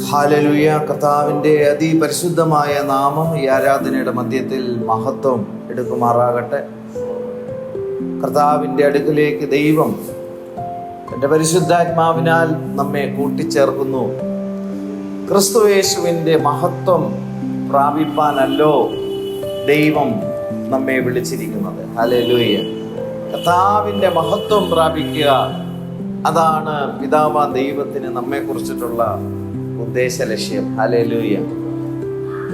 Hallelujah. കർത്താവിൻ്റെ അതിപരിശുദ്ധമായ നാമം ഈ ആരാധനയുടെ മധ്യത്തിൽ മഹത്വം എടുക്കുമാറാകട്ടെ. കർത്താവിൻ്റെ അടുക്കിലേക്ക് ദൈവം തൻ്റെ പരിശുദ്ധാത്മാവിനാൽ നമ്മെ കൂട്ടിച്ചേർക്കുന്നു. ക്രിസ്തുയേശുവിൻ്റെ മഹത്വം പ്രാപിപ്പാനല്ലോ ദൈവം നമ്മെ വിളിച്ചിരിക്കുന്നത്. ഹല്ലേലൂയ. കർത്താവിൻ്റെ മഹത്വം പ്രാപിക്കുക, അതാണ് പിതാവാം ദൈവത്തിന് നമ്മെ കുറിച്ചിട്ടുള്ള ഉദ്ദേശ ലക്ഷ്യം. ഹല്ലേലൂയ.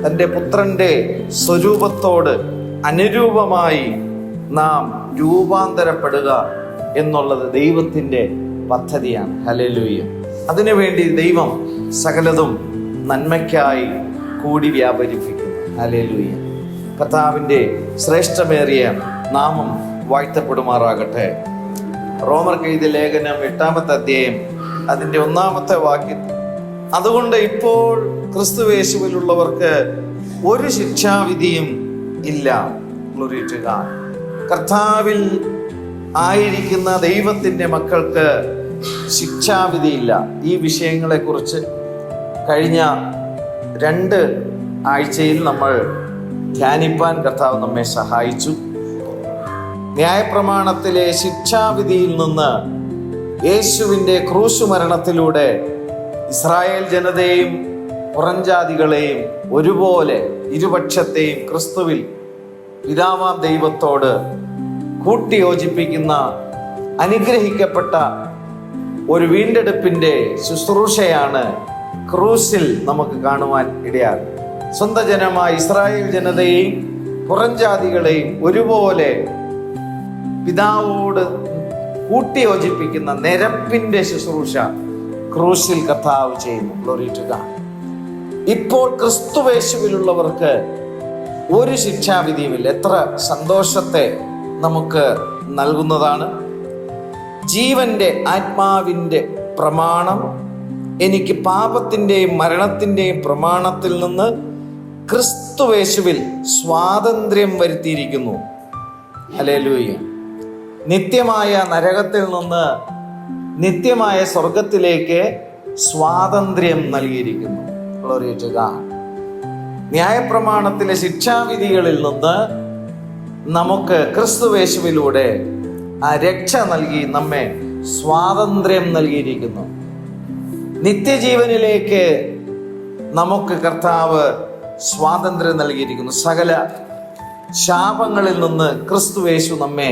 തൻ്റെ പുത്രൻ്റെ സ്വരൂപത്തോട് അനുരൂപമായി നാം രൂപാന്തരപ്പെടുക എന്നുള്ളത് ദൈവത്തിൻ്റെ പദ്ധതിയാണ്. ഹല്ലേലൂയ. അതിനുവേണ്ടി ദൈവം സകലതും നന്മയ്ക്കായി കൂടി വ്യാപരിപ്പിക്കുന്നു. ഹല്ലേലൂയ. കർത്താവിൻ്റെ ശ്രേഷ്ഠമേറിയ നാമം വാഴ്ത്തപ്പെടുമാറാകട്ടെ. റോമർക്ക് എഴുതിയ ലേഖനം 8-ാമത്തെ അധ്യായം അതിൻ്റെ 1-ാമത്തെ വാക്യം, അതുകൊണ്ട് ഇപ്പോൾ ക്രിസ്തുയേശുവിലുള്ളവർക്ക് ഒരു ശിക്ഷാവിധിയും ഇല്ല. Glory to God. കർത്താവിൽ ആയിരിക്കുന്ന ദൈവത്തിൻ്റെ മക്കൾക്ക് ശിക്ഷാവിധിയില്ല. ഈ വിഷയങ്ങളെക്കുറിച്ച് കഴിഞ്ഞ 2 ആഴ്ചയിൽ നമ്മൾ ധ്യാനിപ്പാൻ കർത്താവ് നമ്മെ സഹായിച്ചു. ന്യായപ്രമാണത്തിലെ ശിക്ഷാവിധിയിൽ നിന്ന് യേശുവിൻ്റെ ക്രൂശ് മരണത്തിലൂടെ ഇസ്രായേൽ ജനതയെയും പുറംജാതികളെയും ഒരുപോലെ ഇരുപക്ഷത്തെയും ക്രിസ്തുവിൽ പിതാവാം ദൈവത്തോട് കൂട്ടിയോജിപ്പിക്കുന്ന അനുഗ്രഹിക്കപ്പെട്ട ഒരു വീണ്ടെടുപ്പിൻ്റെ ശുശ്രൂഷയാണ് ക്രൂശിൽ നമുക്ക് കാണുവാൻ ഇടയാകും. സ്വന്തം ജനമായ ഇസ്രായേൽ ജനതയെയും പുറംജാതികളെയും ഒരുപോലെ പിതാവോട് കൂട്ടിയോജിപ്പിക്കുന്ന നിരപ്പിൻ്റെ ശുശ്രൂഷ ക്രൂശിൽ കർത്താവ് ചെയ്യുന്നു. Glory to God. ഇപ്പോൾ ക്രിസ്തുയേശുവിലുള്ളവർക്ക് ഒരു ശിക്ഷാവിധിയുമില്ല. എത്ര സന്തോഷത്തെ നമുക്ക് നൽകുന്നതാണ്. ജീവന്റെ ആത്മാവിൻ്റെ പ്രമാണം എനിക്ക് പാപത്തിൻ്റെയും മരണത്തിൻ്റെയും പ്രമാണത്തിൽ നിന്ന് ക്രിസ്തുയേശുവിൽ സ്വാതന്ത്ര്യം വരുത്തിയിരിക്കുന്നു. ഹല്ലേലൂയ. നിത്യമായ നരകത്തിൽ നിന്ന് നിത്യമായ സ്വർഗത്തിലേക്ക് സ്വാതന്ത്ര്യം നൽകിയിരിക്കുന്നു. Glory to God. ന്യായപ്രമാണത്തിലെ ശിക്ഷാവിധികളിൽ നിന്ന് നമുക്ക് ക്രിസ്തുയേശുവിലൂടെ ആ രക്ഷ നൽകി നമ്മെ സ്വാതന്ത്ര്യം നൽകിയിരിക്കുന്നു. നിത്യജീവനിലേക്ക് നമുക്ക് കർത്താവ് സ്വാതന്ത്ര്യം നൽകിയിരിക്കുന്നു. സകല ശാപങ്ങളിൽ നിന്ന് ക്രിസ്തുയേശു നമ്മെ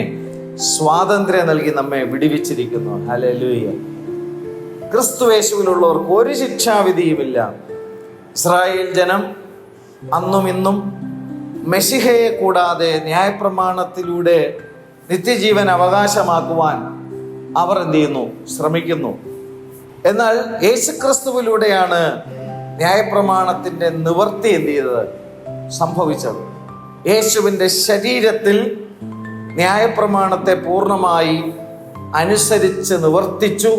സ്വാതന്ത്ര്യം നൽകി നമ്മെ വിടുവിച്ചിരിക്കുന്നു. ഹല്ലേലൂയ. ക്രിസ്തുയേശുവിലുള്ളവർക്ക് ഒരു ശിക്ഷാവിധിയുമില്ല. ഇസ്രായേൽ ജനം അന്നും ഇന്നും മെശിഹയെ കൂടാതെ ന്യായപ്രമാണത്തിലൂടെ നിത്യജീവൻ അവകാശമാക്കുവാൻ അവർ എന്ത് ചെയ്യുന്നു? ശ്രമിക്കുന്നു. എന്നാൽ യേശുക്രിസ്തുവിലൂടെയാണ് ന്യായപ്രമാണത്തിൻ്റെ നിവർത്തി എന്ത് ചെയ്തത്? സംഭവിച്ചത്. യേശുവിൻ്റെ ശരീരത്തിൽ ന്യായപ്രമാണത്തെ പൂർണ്ണമായി അനുസരിച്ച് നിവർത്തിച്ചു.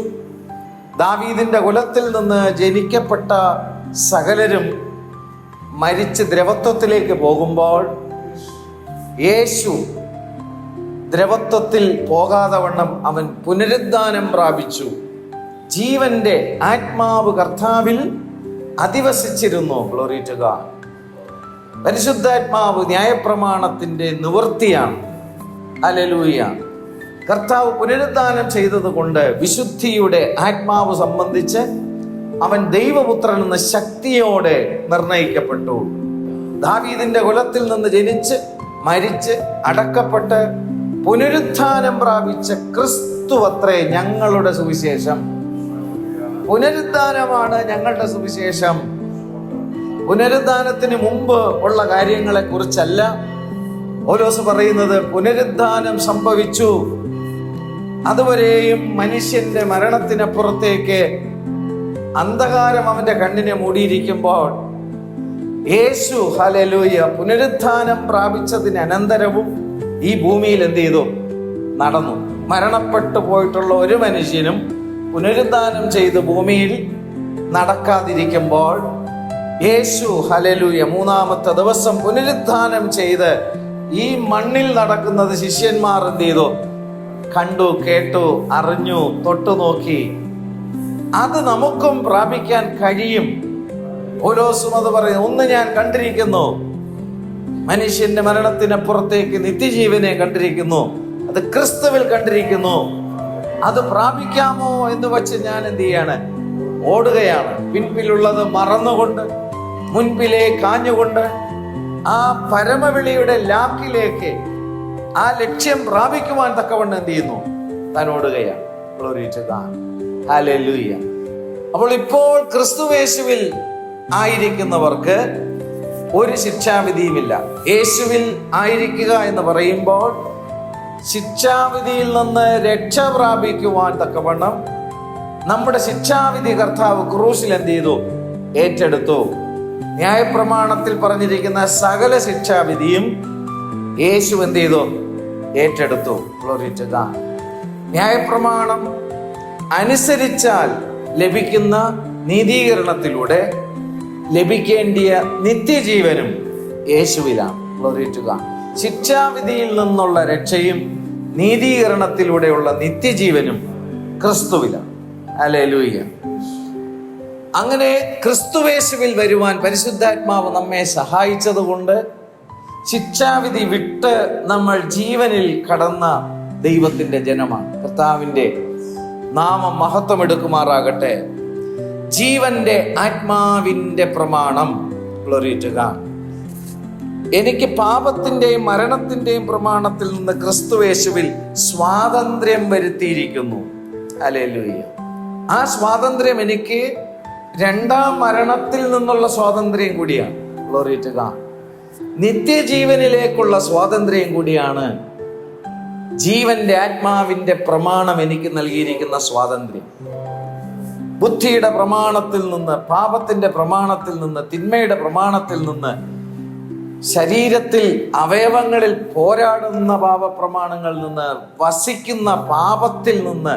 ദാവീദിന്റെ കുലത്തിൽ നിന്ന് ജനിക്കപ്പെട്ട സകലരും മരിച്ച് ദ്രവത്വത്തിലേക്ക് പോകുമ്പോൾ യേശു ദ്രവത്വത്തിൽ പോകാതെ വണ്ണം അവൻ പുനരുദ്ധാനം പ്രാപിച്ചു. ജീവന്റെ ആത്മാവ് കർത്താവിൽ അധിവസിച്ചിരുന്നു. Glory to God. പരിശുദ്ധാത്മാവ് ന്യായപ്രമാണത്തിന്റെ നിവൃത്തിയാണ്. ഹല്ലേലൂയ. കർത്താവ് പുനരുദ്ധാനം ചെയ്തതുകൊണ്ട് വിശുദ്ധിയുടെ ആത്മാവ് സംബന്ധിച്ച് അവൻ ദൈവപുത്രൻ എന്ന ശക്തിയോടെ നിർണയിക്കപ്പെട്ടു. ദാവീദിന്റെ കുലത്തിൽ നിന്ന് ജനിച്ച് മരിച്ച് അടക്കപ്പെട്ട് പുനരുദ്ധാനം പ്രാപിച്ച ക്രിസ്തുവത്രേ ഞങ്ങളുടെ സുവിശേഷം. പുനരുദ്ധാനമാണ് ഞങ്ങളുടെ സുവിശേഷം. പുനരുദ്ധാനത്തിന് മുമ്പ് ഉള്ള കാര്യങ്ങളെ കുറിച്ചല്ല പൗലോസ് പറയുന്നത്. പുനരുദ്ധാനം സംഭവിച്ചു. അതുവരെയും മനുഷ്യന്റെ മരണത്തിനപ്പുറത്തേക്ക് അന്ധകാരം അവന്റെ കണ്ണിനെ മൂടിയിരിക്കുമ്പോൾ യേശു ഹല്ലേലൂയ പുനരുദ്ധാനം പ്രാപിച്ചതിന് അനന്തരവും ഈ ഭൂമിയിൽ എന്ത് ചെയ്തു? നടന്നു. മരണപ്പെട്ടു പോയിട്ടുള്ള ഒരു മനുഷ്യനും പുനരുദ്ധാനം ചെയ്ത് ഭൂമിയിൽ നടക്കാതിരിക്കുമ്പോൾ യേശു ഹല്ലേലൂയ 3-ാമത്തെ ദിവസം പുനരുദ്ധാനം ചെയ്ത് ഈ മണ്ണിൽ നടക്കുന്നത് ശിഷ്യന്മാർ എന്ത് ചെയ്തു? കണ്ടു, കേട്ടു, അറിഞ്ഞു, തൊട്ടു നോക്കി. അത് നമുക്കും പ്രാപിക്കാൻ കഴിയും പൗലോസും അത് പറയുന്നു. ഒന്ന് ഞാൻ കണ്ടിരിക്കുന്നു, മനുഷ്യന്റെ മരണത്തിനപ്പുറത്തേക്ക് നിത്യജീവനെ കണ്ടിരിക്കുന്നു, അത് ക്രിസ്തുവിൽ കണ്ടിരിക്കുന്നു. അത് പ്രാപിക്കാമോ എന്ന് വച്ച് ഞാൻ എന്ത് ചെയ്യാണ്? ഓടുകയാണ്. പിൻപിലുള്ളത് മറന്നുകൊണ്ട്, മുൻപിലെ കാഞ്ഞുകൊണ്ട്, ആ പരമവിളിയുടെ ലാക്കിലേക്ക്, ആ ലക്ഷ്യം പ്രാപിക്കുവാൻ തക്കവണ്ണം എന്ത് ചെയ്യുന്നു? താൻ ഓടുകയാണ്. Glory to God. Hallelujah. അപ്പോൾ ഇപ്പോൾ ക്രിസ്തുവേശുവിൽ ആയിരിക്കുന്നവർക്ക് ഒരു ശിക്ഷാവിധിയുമില്ല. യേശുവിൽ ആയിരിക്കുക എന്ന് പറയുമ്പോൾ ശിക്ഷാവിധിയിൽ നിന്ന് രക്ഷ പ്രാപിക്കുവാൻ തക്കവണ്ണം നമ്മുടെ ശിക്ഷാവിധി കർത്താവ് ക്രൂശിൽ എന്ത് ചെയ്തു? ഏറ്റെടുത്തു. ന്യായപ്രമാണത്തിൽ പറഞ്ഞിരിക്കുന്ന സകല ശിക്ഷാവിധിയും യേശു എന്ത് ചെയ്തു? ഏറ്റെടുത്തു. Glory to God. ന്യായപ്രമാണം അനുസരിച്ചാൽ ലഭിക്കുന്ന നീതീകരണത്തിലൂടെ ലഭിക്കേണ്ടിയ നിത്യജീവനും യേശുവിലാണ്. Glory to God. ശിക്ഷാവിധിയിൽ നിന്നുള്ള രക്ഷയും നീതീകരണത്തിലൂടെയുള്ള നിത്യജീവനും ക്രിസ്തുവിലാണ്. ഹല്ലേലൂയ. അങ്ങനെ ക്രിസ്തുവേശുവിൽ വരുവാൻ പരിശുദ്ധാത്മാവ് നമ്മെ സഹായിച്ചതുകൊണ്ട് ശിക്ഷാവിധി വിട്ട് നമ്മൾ ജീവനിൽ കടന്ന ദൈവത്തിന്റെ ജനമാണ്. കർത്താവിന്റെ നാമം മഹത്വം എടുക്കുമാറാകട്ടെ. ജീവന്റെ ആത്മാവിന്റെ പ്രമാണം. Glory to God. എനിക്ക് പാപത്തിന്റെയും മരണത്തിന്റെയും പ്രമാണത്തിൽ നിന്ന് ക്രിസ്തുവേശുവിൽ സ്വാതന്ത്ര്യം വരുത്തിയിരിക്കുന്നു. ഹല്ലേലൂയ. ആ സ്വാതന്ത്ര്യം എനിക്ക് രണ്ടാം മരണത്തിൽ നിന്നുള്ള സ്വാതന്ത്ര്യം കൂടിയാണ്. Glory to God. നിത്യജീവനിലേക്കുള്ള സ്വാതന്ത്ര്യം കൂടിയാണ് ജീവന്റെ ആത്മാവിന്റെ പ്രമാണം എനിക്ക് നൽകിയിരിക്കുന്ന സ്വാതന്ത്ര്യം. ബുദ്ധിയുടെ പ്രമാണത്തിൽ നിന്ന്, പാപത്തിന്റെ പ്രമാണത്തിൽ നിന്ന്, തിന്മയുടെ പ്രമാണത്തിൽ നിന്ന്, ശരീരത്തിൽ അവയവങ്ങളിൽ പോരാടുന്ന പാപപ്രമാണങ്ങളിൽ നിന്ന്, വസിക്കുന്ന പാപത്തിൽ നിന്ന്,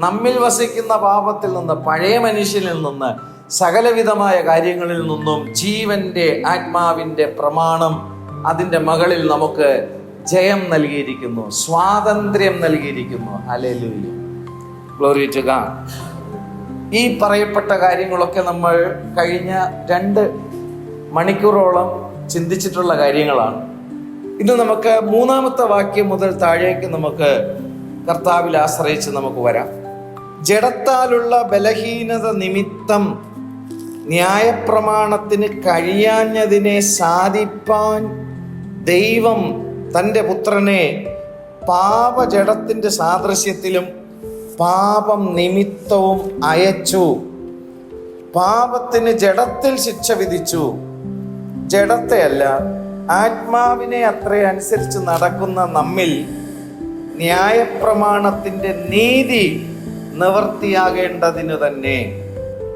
നമ്മിൽ വസിക്കുന്ന പാപത്തിൽ നിന്ന്, പഴയ മനുഷ്യനിൽ നിന്ന്, സകലവിധമായ കാര്യങ്ങളിൽ നിന്നും ജീവന്റെ ആത്മാവിന്റെ പ്രമാണം അതിൻ്റെ മകളിൽ നമുക്ക് ജയം നൽകിയിരിക്കുന്നു, സ്വാതന്ത്ര്യം നൽകിയിരിക്കുന്നു. ഹല്ലേലൂയ. Glory to God. ഈ പറയപ്പെട്ട കാര്യങ്ങളൊക്കെ നമ്മൾ കഴിഞ്ഞ 2 മണിക്കൂറോളം ചിന്തിച്ചിട്ടുള്ള കാര്യങ്ങളാണ്. ഇന്ന് നമുക്ക് 3-ാമത്തെ വാക്യം മുതൽ താഴേക്ക് നമുക്ക് കർത്താവിൽ ആശ്രയിച്ച് നമുക്ക് വരാം. ജഡത്താലുള്ള ബലഹീനത നിമിത്തം ന്യായപ്രമാണത്തിന് കഴിയാഞ്ഞതിനെ സാധിപ്പാൻ ദൈവം തൻ്റെ പുത്രനെ പാപജഡത്തിൻ്റെ സാദൃശ്യത്തിലും പാപം നിമിത്തവും അയച്ചു. പാപത്തിന് ജഡത്തിൽ ശിക്ഷ വിധിച്ചു. ജഡത്തെ അല്ല, ആത്മാവിനെ അത്രേ അനുസരിച്ച് നടക്കുന്ന നമ്മിൽ ന്യായപ്രമാണത്തിൻ്റെ നീതി നിവൃത്തിയാകേണ്ടതിന് തന്നെ.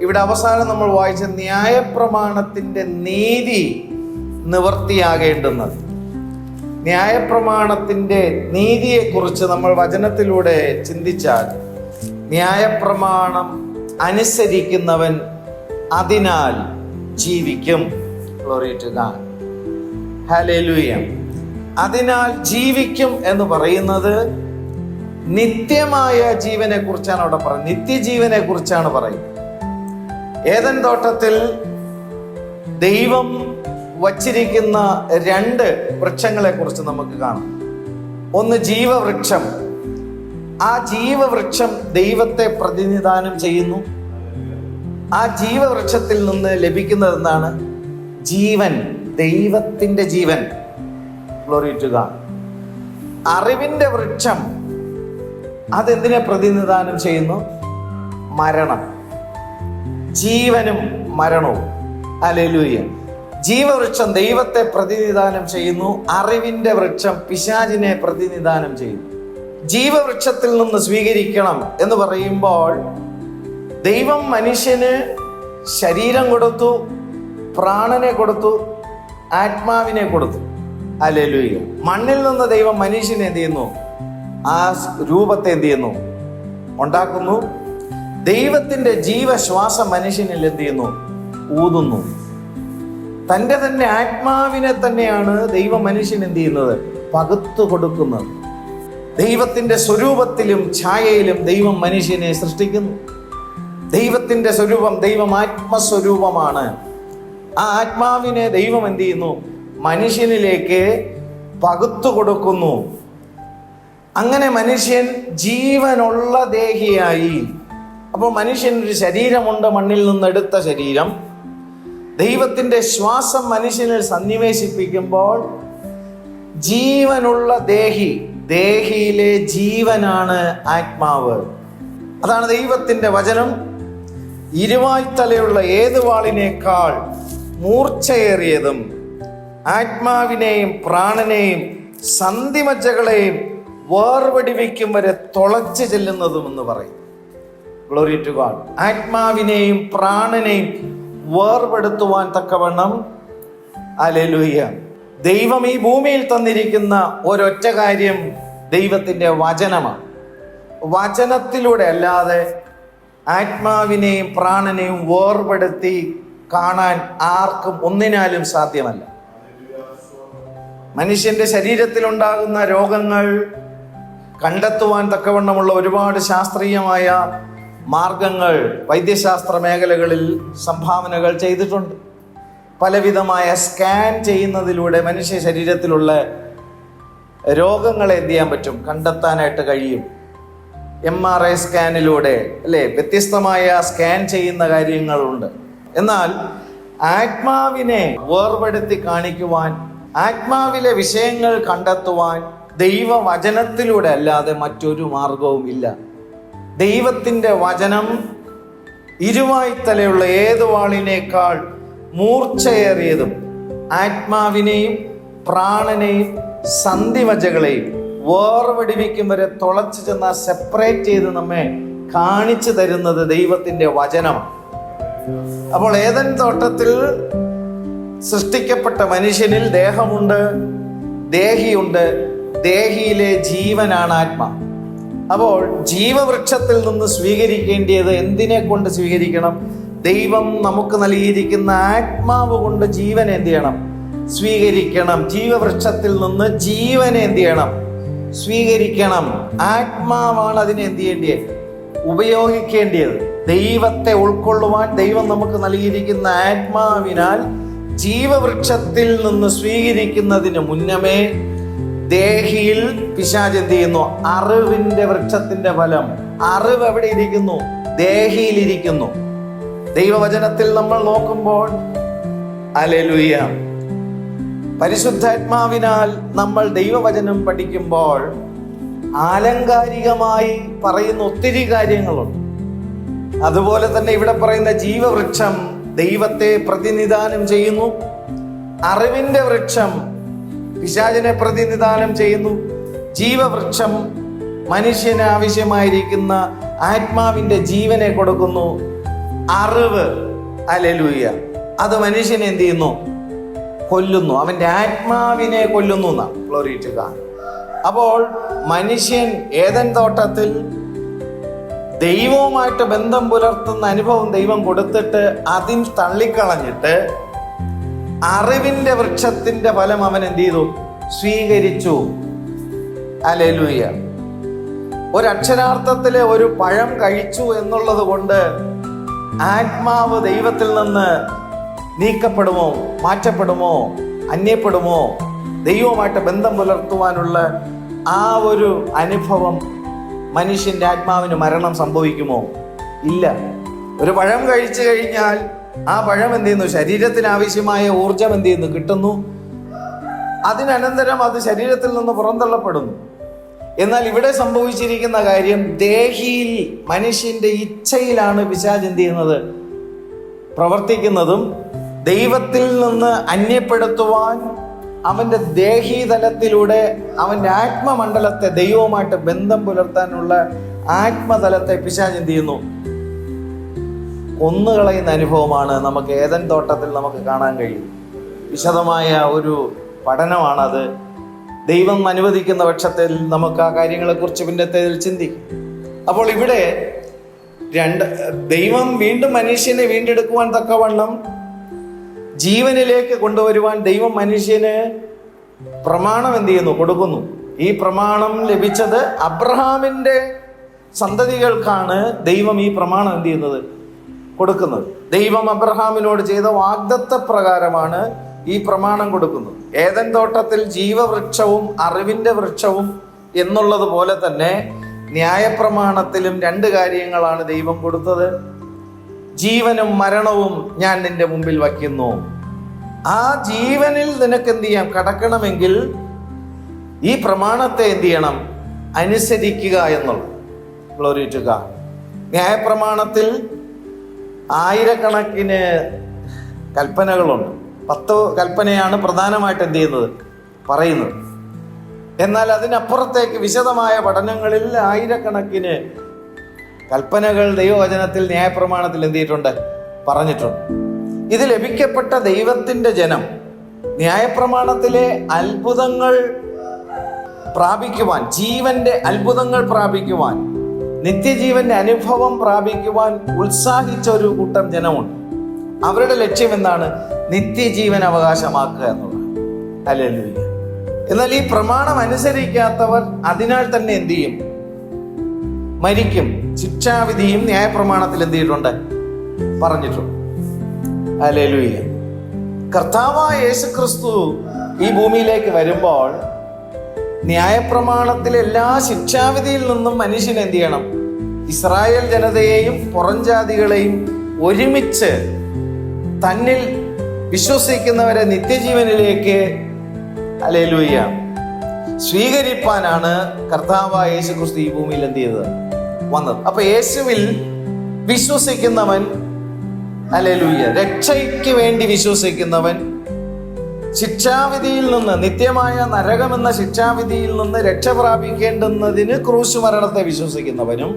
ഇവിടെ അവസാനം നമ്മൾ വായിച്ച ന്യായപ്രമാണത്തിൻ്റെ നീതി നിവൃത്തിയാകേണ്ടുന്നത്. ന്യായപ്രമാണത്തിൻ്റെ നീതിയെക്കുറിച്ച് നമ്മൾ വചനത്തിലൂടെ ചിന്തിച്ചാൽ, ന്യായപ്രമാണം അനുസരിക്കുന്നവൻ അതിനാൽ ജീവിക്കും. Glory to God. Hallelujah. അതിനാൽ ജീവിക്കും എന്ന് പറയുന്നത് നിത്യമായ ജീവനെ കുറിച്ചാണ് അവിടെ പറയുന്നത്. നിത്യജീവനെ കുറിച്ചാണ് പറയുന്നത്. ഏദൻ തോട്ടത്തിൽ ദൈവം വച്ചിരിക്കുന്ന 2 വൃക്ഷങ്ങളെ കുറിച്ച് നമുക്ക് കാണാം. ഒന്ന് ജീവവൃക്ഷം. ആ ജീവവൃക്ഷം ദൈവത്തെ പ്രതിനിധാനം ചെയ്യുന്നു. ആ ജീവവൃക്ഷത്തിൽ നിന്ന് ലഭിക്കുന്നത് എന്താണ്? ജീവൻ, ദൈവത്തിന്റെ ജീവൻ. Glory to God. അറിവിന്റെ വൃക്ഷം അതെന്തിനെ പ്രതിനിധാനം ചെയ്യുന്നു? മരണം. ജീവനും മരണവും. ഹല്ലേലൂയ. ജീവവൃക്ഷം ദൈവത്തെ പ്രതിനിധാനം ചെയ്യുന്നു. അറിവിന്റെ വൃക്ഷം പിശാചിനെ പ്രതിനിധാനം ചെയ്യുന്നു. ജീവവൃക്ഷത്തിൽ നിന്ന് സ്വീകരിക്കണം എന്ന് പറയുമ്പോൾ ദൈവം മനുഷ്യന് ശരീരം കൊടുത്തു, പ്രാണനെ കൊടുത്തു, ആത്മാവിനെ കൊടുത്തു. ഹല്ലേലൂയ. മണ്ണിൽ നിന്ന് ദൈവം മനുഷ്യനെ എന്ത് ചെയ്യുന്നു? ആ രൂപത്തെ എന്ത് ചെയ്യുന്നു? ഉണ്ടാക്കുന്നു. ദൈവത്തിന്റെ ജീവശ്വാസം മനുഷ്യനിൽ എന്ത് ചെയ്യുന്നു? ഊതുന്നു. തൻ്റെ തന്നെ ആത്മാവിനെ തന്നെയാണ് ദൈവം മനുഷ്യൻ എന്ത് ചെയ്യുന്നത്? പകുത്തു കൊടുക്കുന്നത്. ദൈവത്തിന്റെ സ്വരൂപത്തിലും ഛായയിലും ദൈവം മനുഷ്യനെ സൃഷ്ടിക്കുന്നു. ദൈവത്തിന്റെ സ്വരൂപം, ദൈവം ആത്മസ്വരൂപമാണ്. ആ ആത്മാവിനെ ദൈവം എന്ത് ചെയ്യുന്നു? മനുഷ്യനിലേക്ക് പകുത്തു കൊടുക്കുന്നു. അങ്ങനെ മനുഷ്യൻ ജീവനുള്ള ദേഹിയായി. അപ്പോൾ മനുഷ്യനൊരു ശരീരമുണ്ട്, മണ്ണിൽ നിന്നെടുത്ത ശരീരം. ദൈവത്തിൻ്റെ ശ്വാസം മനുഷ്യനിൽ സന്നിവേശിപ്പിക്കുമ്പോൾ ജീവനുള്ള ദേഹിയിലെ ജീവനാണ് ആത്മാവ്. അതാണ് ദൈവത്തിൻ്റെ വചനം. ഇരുവായ്ത്തലയുള്ള ഏത് വാളിനേക്കാൾ മൂർച്ചയേറിയതും ആത്മാവിനെയും പ്രാണനെയും സന്ധിമജ്ജകളെയും വേർപെടുവിക്കും വരെ തുളച്ചു ചെല്ലുന്നതും എന്ന് പറയും. Glory to God. ആത്മാവിനെയും പ്രാണനെയും വേർപെടുത്തുവാൻ തക്കവണ്ണം ഹല്ലേലൂയ ദൈവം ഈ ഭൂമിയിൽ തന്നിരിക്കുന്ന ഒരൊറ്റ കാര്യം ദൈവത്തിൻ്റെ വചനമാണ്. വചനത്തിലൂടെ അല്ലാതെ ആത്മാവിനെയും പ്രാണനെയും വേർപെടുത്തി കാണാൻ ആർക്കും ഒന്നിനാലും സാധ്യമല്ല. മനുഷ്യന്റെ ശരീരത്തിലുണ്ടാകുന്ന രോഗങ്ങൾ കണ്ടെത്തുവാൻ തക്കവണ്ണമുള്ള ഒരുപാട് ശാസ്ത്രീയമായ മാർഗങ്ങൾ വൈദ്യശാസ്ത്ര മേഖലകളിൽ സംഭാവനകൾ ചെയ്തിട്ടുണ്ട്. പലവിധമായ സ്കാൻ ചെയ്യുന്നതിലൂടെ മനുഷ്യ ശരീരത്തിലുള്ള രോഗങ്ങളെ എന്ത് ചെയ്യാൻ പറ്റും? കണ്ടെത്താനായിട്ട് കഴിയും. MRI സ്കാനിലൂടെ അല്ലേ, വ്യത്യസ്തമായ സ്കാൻ ചെയ്യുന്ന കാര്യങ്ങളുണ്ട്. എന്നാൽ ആത്മാവിനെ വേർപെടുത്തി കാണിക്കുവാൻ, ആത്മാവിലെ വിഷയങ്ങൾ കണ്ടെത്തുവാൻ ദൈവവചനത്തിലൂടെ അല്ലാതെ മറ്റൊരു മാർഗവും ഇല്ല. ദൈവത്തിൻ്റെ വചനം ഇരുവായ്ത്തലയുള്ള ഏത് വാളിനേക്കാൾ മൂർച്ചയേറിയതും ആത്മാവിനെയും പ്രാണനെയും സന്ധിമജ്ജകളെയും വേർപെടുവിക്കും വരെ തുളച്ചു ചെന്ന സെപ്പറേറ്റ് ചെയ്ത് നമ്മെ കാണിച്ചു തരുന്നത് ദൈവത്തിൻ്റെ വചനമാണ്. അപ്പോൾ ഏദൻ തോട്ടത്തിൽ സൃഷ്ടിക്കപ്പെട്ട മനുഷ്യനിൽ ദേഹമുണ്ട്, ദേഹിയുണ്ട്. ദേഹിയിലെ ജീവനാണ് ആത്മാ. അപ്പോൾ ജീവവൃക്ഷത്തിൽ നിന്ന് സ്വീകരിക്കേണ്ടിയത് എന്തിനെ കൊണ്ട് സ്വീകരിക്കണം? ദൈവം നമുക്ക് നൽകിയിരിക്കുന്ന ആത്മാവ് കൊണ്ട് ജീവനെ എന്ത് ചെയ്യണം? സ്വീകരിക്കണം. ജീവവൃക്ഷത്തിൽ നിന്ന് ജീവനെ എന്ത് ചെയ്യണം? സ്വീകരിക്കണം. ആത്മാവാണ് അതിനെ എന്ത് ചെയ്യേണ്ടത്? ഉപയോഗിക്കേണ്ടത്. ദൈവത്തെ ഉൾക്കൊള്ളുവാൻ ദൈവം നമുക്ക് നൽകിയിരിക്കുന്ന ആത്മാവിനാൽ ജീവവൃക്ഷത്തിൽ നിന്ന് സ്വീകരിക്കുന്നതിന് മുന്നമേ ദേഹിയിൽ പിശാച് എന്ത് ചെയ്യുന്നു? അറിവിന്റെ വൃക്ഷത്തിന്റെ ഫലം. അറിവ് എവിടെ ഇരിക്കുന്നു? ദേഹിയിലിരിക്കുന്നു. ദൈവവചനത്തിൽ നമ്മൾ നോക്കുമ്പോൾ ഹല്ലേലൂയ പരിശുദ്ധാത്മാവിനാൽ നമ്മൾ ദൈവവചനം പഠിക്കുമ്പോൾ ആലങ്കാരികമായി പറയുന്ന ഒത്തിരി കാര്യങ്ങളുണ്ട്. അതുപോലെ തന്നെ ഇവിടെ പറയുന്ന ജീവവൃക്ഷം ദൈവത്തെ പ്രതിനിധാനം ചെയ്യുന്നു. അറിവിന്റെ വൃക്ഷം പിശാചിനെ പ്രതിനിധാനം ചെയ്യുന്നു. ജീവവൃക്ഷം മനുഷ്യന് ആവശ്യമായിരിക്കുന്ന ആത്മാവിന്റെ ജീവനെ കൊടുക്കുന്നു. അറിവ് ഹല്ലേലൂയ അത് മനുഷ്യനെ എന്ത് ചെയ്യുന്നു? കൊല്ലുന്നു. അവന്റെ ആത്മാവിനെ കൊല്ലുന്നു എന്നാണ്. Glory to God. അപ്പോൾ മനുഷ്യൻ ഏദൻ തോട്ടത്തിൽ ദൈവവുമായിട്ട് ബന്ധം പുലർത്തുന്ന അനുഭവം ദൈവം കൊടുത്തിട്ട് അതിൽ തള്ളിക്കളഞ്ഞിട്ട് അറിവിന്റെ വൃക്ഷത്തിന്റെ ഫലം അവൻ എന്ത് ചെയ്തു? സ്വീകരിച്ചു. ഹല്ലേലൂയ. ഒരക്ഷരാർത്ഥത്തിലെ ഒരു പഴം കഴിച്ചു എന്നുള്ളത് കൊണ്ട് ആത്മാവ് ദൈവത്തിൽ നിന്ന് നീക്കപ്പെടുമോ, മാറ്റപ്പെടുമോ, അന്യപ്പെടുമോ? ദൈവവുമായിട്ട് ബന്ധം പുലർത്തുവാനുള്ള ആ ഒരു അനുഭവം മനുഷ്യന്റെ ആത്മാവിന് മരണം സംഭവിക്കുമോ? ഇല്ല. ഒരു പഴം കഴിച്ചു കഴിഞ്ഞാൽ ആ പഴം എന്ത് ചെയ്യുന്നു? ശരീരത്തിന് ആവശ്യമായ ഊർജം എന്ത് ചെയ്യുന്നു? കിട്ടുന്നു. അതിനനന്തരം അത് ശരീരത്തിൽ നിന്ന് പുറന്തള്ളപ്പെടുന്നു. എന്നാൽ ഇവിടെ സംഭവിച്ചിരിക്കുന്ന കാര്യം ദേഹിയിൽ മനുഷ്യന്റെ ഇച്ഛയിലാണ് പിശാച് എന്ത് ചെയ്യുന്നത്? പ്രവർത്തിക്കുന്നതും ദൈവത്തിൽ നിന്ന് അന്യപ്പെടുത്തുവാൻ അവന്റെ ദേഹീതലത്തിലൂടെ അവന്റെ ആത്മമണ്ഡലത്തെ ദൈവവുമായിട്ട് ബന്ധം പുലർത്താനുള്ള ആത്മതലത്തെ പിശാച് എന്ത് ചെയ്യുന്നു? കൊന്നുകളയുന്ന അനുഭവമാണ് നമുക്ക് ഏദൻ തോട്ടത്തിൽ നമുക്ക് കാണാൻ കഴിയും. വിശദമായ ഒരു പഠനമാണത്. ദൈവം അനുവദിക്കുന്ന പക്ഷത്തിൽ നമുക്ക് ആ കാര്യങ്ങളെക്കുറിച്ച് പിന്നത്തേതിൽ ചിന്തിക്കും. അപ്പോൾ ഇവിടെ ദൈവം വീണ്ടും മനുഷ്യനെ വീണ്ടെടുക്കുവാൻ തക്കവണ്ണം ജീവനിലേക്ക് കൊണ്ടുവരുവാൻ ദൈവം മനുഷ്യന് പ്രമാണം എന്ത് ചെയ്യുന്നു? കൊടുക്കുന്നു. ഈ പ്രമാണം ലഭിച്ചത് അബ്രഹാമിന്റെ സന്തതികൾക്കാണ് ദൈവം ഈ പ്രമാണം എന്ത് ചെയ്യുന്നത്? കൊടുക്കുന്നത്. ദൈവം അബ്രഹാമിനോട് ചെയ്ത വാഗ്ദത്ത പ്രകാരമാണ് ഈ പ്രമാണം കൊടുക്കുന്നത്. ഏദൻ തോട്ടത്തിൽ ജീവവൃക്ഷവും അറിവിന്റെ വൃക്ഷവും എന്നുള്ളത് പോലെ തന്നെ ന്യായപ്രമാണത്തിലും 2 കാര്യങ്ങളാണ് ദൈവം കൊടുത്തത്. ജീവനും മരണവും ഞാൻ നിന്റെ മുമ്പിൽ വയ്ക്കുന്നു. ആ ജീവനിൽ നിനക്ക് എന്ത് ചെയ്യാം? കടക്കണമെങ്കിൽ ഈ പ്രമാണത്തെ എന്ത് ചെയ്യണം? അനുസരിക്കുക എന്നുള്ളത്. Glory to God. ന്യായപ്രമാണത്തിൽ ആയിരക്കണക്കിന് കൽപ്പനകളുണ്ട്. 10 കൽപ്പനയാണ് പ്രധാനമായിട്ട് എന്ത് ചെയ്യുന്നത്? പറയുന്നത്. എന്നാൽ അതിനപ്പുറത്തേക്ക് വിശദമായ പഠനങ്ങളിൽ ആയിരക്കണക്കിന് കൽപ്പനകൾ ദൈവവചനത്തിൽ ന്യായപ്രമാണത്തിൽ എന്ത് ചെയ്തിട്ടുണ്ട്? പറഞ്ഞിട്ടുണ്ട്. ഇത് ലഭിക്കപ്പെട്ട ദൈവത്തിന്റെ ജനം ന്യായപ്രമാണത്തിലെ അത്ഭുതങ്ങൾ പ്രാപിക്കുവാൻ, ജീവന്റെ അത്ഭുതങ്ങൾ പ്രാപിക്കുവാൻ, നിത്യജീവന്റെ അനുഭവം പ്രാപിക്കുവാൻ ഉത്സാഹിച്ച ഒരു കൂട്ടം ജനമുണ്ട്. അവരുടെ ലക്ഷ്യം എന്താണ്? നിത്യജീവൻ അവകാശമാക്കുക എന്നുള്ളത്. ഹല്ലേലൂയ. എന്നാൽ ഈ പ്രമാണം അനുസരിക്കാത്തവർ അതിനാൽ തന്നെ എന്ത് ചെയ്യും? മരിക്കും. ശിക്ഷാവിധിയും ന്യായപ്രമാണത്തിൽ എന്ത് ചെയ്തിട്ടുണ്ട്? പറഞ്ഞിട്ടുണ്ട്. ഹല്ലേലൂയ. കർത്താവായ യേശുക്രിസ്തു ഈ ഭൂമിയിലേക്ക് വരുമ്പോൾ ന്യായപ്രമാണത്തിലെ എല്ലാ ശിക്ഷാവിധിയിൽ നിന്നും മനുഷ്യൻ എന്ത് ചെയ്യണം? ഇസ്രായേൽ ജനതയെയും പുറംജാതികളെയും ഒരുമിച്ച് തന്നിൽ വിശ്വസിക്കുന്നവരെ നിത്യജീവനിലേക്ക് ഹല്ലേലൂയ സ്വീകരിപ്പാനാണ് കർത്താവായ യേശുക്രിസ്തു ഈ ഭൂമിയിൽ എന്ത് ചെയ്തത്? വന്നത്. അപ്പൊ യേശുവിൽ വിശ്വസിക്കുന്നവൻ, ഹല്ലേലൂയ, രക്ഷയ്ക്ക് വേണ്ടി വിശ്വസിക്കുന്നവൻ ശിക്ഷാവിധിയിൽ നിന്ന്, നിത്യമായ നരകമെന്ന ശിക്ഷാവിധിയിൽ നിന്ന് രക്ഷ പ്രാപിക്കേണ്ടുന്നതിന് ക്രൂശ് മരണത്തെ വിശ്വസിക്കുന്നവനും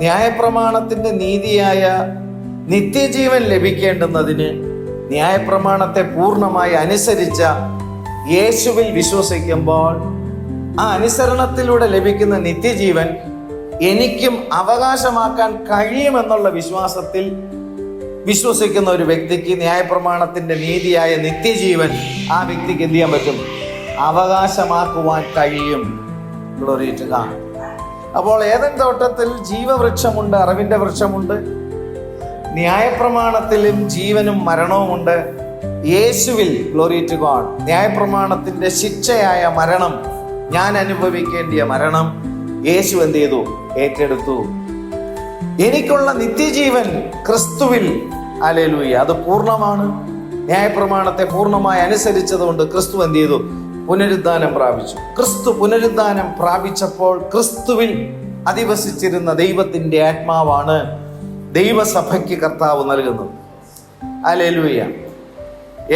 ന്യായപ്രമാണത്തിന്റെ നീതിയായ നിത്യജീവൻ ലഭിക്കേണ്ടുന്നതിന് ന്യായപ്രമാണത്തെ പൂർണ്ണമായി അനുസരിച്ച യേശുവിൽ വിശ്വസിക്കുമ്പോൾ ആ അനുസരണത്തിലൂടെ ലഭിക്കുന്ന നിത്യജീവൻ എനിക്കും അവകാശമാക്കാൻ കഴിയുമെന്നുള്ള വിശ്വാസത്തിൽ വിശ്വസിക്കുന്ന ഒരു വ്യക്തിക്ക് ന്യായപ്രമാണത്തിന്റെ നീതിയായ നിത്യജീവൻ ആ വ്യക്തിക്ക് എന്ത് ചെയ്യാൻ പറ്റും? അവകാശമാക്കുവാൻ കഴിയും. Glory to God. അപ്പോൾ ഏദൻ തോട്ടത്തിൽ ജീവവൃക്ഷമുണ്ട്, അറിവിന്റെ വൃക്ഷമുണ്ട്. ന്യായപ്രമാണത്തിലും ജീവനും മരണവുമുണ്ട്. യേശുവിൽ, ഗ്ലോറി ടു ഗോഡ്, ന്യായപ്രമാണത്തിന്റെ ശിക്ഷയായ മരണം, ഞാൻ അനുഭവിക്കേണ്ടിയ മരണം യേശു എന്ത് ചെയ്തു? ഏറ്റെടുത്തു. എനിക്കുള്ള നിത്യജീവൻ ക്രിസ്തുവിൽ, ഹല്ലേലൂയ, അത് പൂർണ്ണമാണ്. ന്യായപ്രമാണത്തെ പൂർണ്ണമായി അനുസരിച്ചതുകൊണ്ട് ക്രിസ്തു എന്ത് ചെയ്തു? പുനരുദ്ധാനം പ്രാപിച്ചു. ക്രിസ്തു പുനരുദ്ധാനം പ്രാപിച്ചപ്പോൾ ക്രിസ്തുവിൽ അധിവസിച്ചിരുന്ന ദൈവത്തിന്റെ ആത്മാവാണ് ദൈവസഭയ്ക്ക് കർത്താവ് നൽകുന്നത്. ഹല്ലേലൂയ.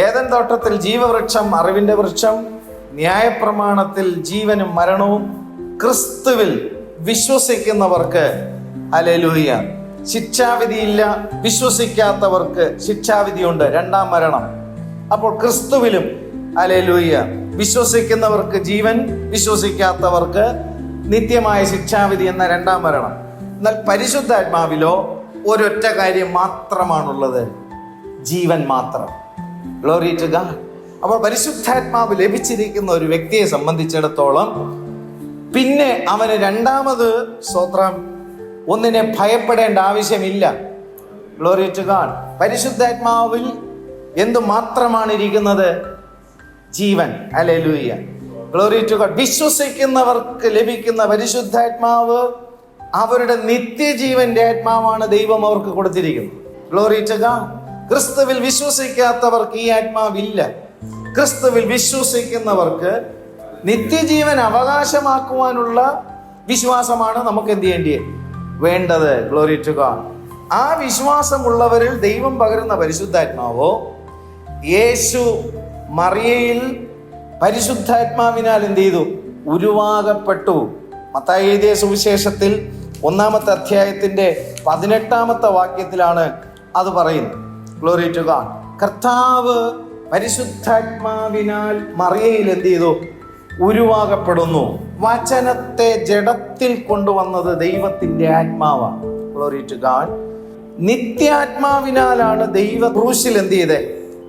ഏദൻ തോട്ടത്തിൽ ജീവവൃക്ഷം, അറിവിന്റെ വൃക്ഷം, ന്യായപ്രമാണത്തിൽ ജീവനും മരണവും. ക്രിസ്തുവിൽ വിശ്വസിക്കുന്നവർക്ക്, ഹല്ലേലൂയ, ശിക്ഷാവിധിയില്ല. വിശ്വസിക്കാത്തവർക്ക് ശിക്ഷാവിധിയുണ്ട്, 2ാം മരണം. അപ്പോൾ ക്രിസ്തുവിലും, ഹല്ലേലൂയ, വിശ്വസിക്കുന്നവർക്ക് ജീവൻ, വിശ്വസിക്കാത്തവർക്ക് നിത്യമായ ശിക്ഷാവിധി എന്ന 2ാം മരണം. എന്നാൽ പരിശുദ്ധാത്മാവിലോ ഒരൊറ്റ കാര്യം മാത്രമാണുള്ളത്, ജീവൻ മാത്രം. Glory to God. അപ്പോൾ പരിശുദ്ധാത്മാവ് ലഭിച്ചിരിക്കുന്ന ഒരു വ്യക്തിയെ സംബന്ധിച്ചിടത്തോളം പിന്നെ അവന് രണ്ടാമത്, സ്തോത്രം, ഒന്നിനെ ഭയപ്പെടേണ്ട ആവശ്യമില്ല. Glory to God. പരിശുദ്ധാത്മാവിൽ എന്തു മാത്രമാണ് ഇരിക്കുന്നത്? ജീവൻ. ഹല്ലേലൂയ. Glory to God. വിശ്വസിക്കുന്നവർക്ക് ലഭിക്കുന്ന പരിശുദ്ധാത്മാവ് അവരുടെ നിത്യജീവന്റെ ആത്മാവാണ് ദൈവം അവർക്ക് കൊടുത്തിരിക്കുന്നത്. Glory to God. ക്രിസ്തുവിൽ വിശ്വസിക്കാത്തവർക്ക് ഈ ആത്മാവില്ല. ക്രിസ്തുവിൽ വിശ്വസിക്കുന്നവർക്ക് നിത്യജീവൻ അവകാശമാക്കുവാനുള്ള വിശ്വാസമാണ് നമുക്ക് എന്ത് ചെയ്യേണ്ടത്? വേണ്ടത്. Glory to God. ആ വിശ്വാസമുള്ളവരിൽ ദൈവം പകരുന്ന പരിശുദ്ധാത്മാവോ, യേശു മറിയയിൽ പരിശുദ്ധാത്മാവിനാൽ എന്ത് ചെയ്തു? ഉരുവാകപ്പെട്ടു. മത്തായി എഴുതിയ സുവിശേഷത്തിൽ 1-ാമത്തെ അധ്യായത്തിന്റെ 18-ാമത്തെ വാക്യത്തിലാണ് അത് പറയുന്നത്. Glory to God. കർത്താവ് പരിശുദ്ധാത്മാവിനാൽ മറിയയിൽ എന്ത് ചെയ്തു? ഉരുവാകപ്പെടുന്നു. വചനത്തെ ജഡത്തിൽ കൊണ്ടുവന്നത് ദൈവത്തിന്റെ ആത്മാവാണ്. Glory to God. നിത്യാത്മാവിനാലാണ് ദൈവ ക്രൂശിൽ എന്ത് ചെയ്തേ?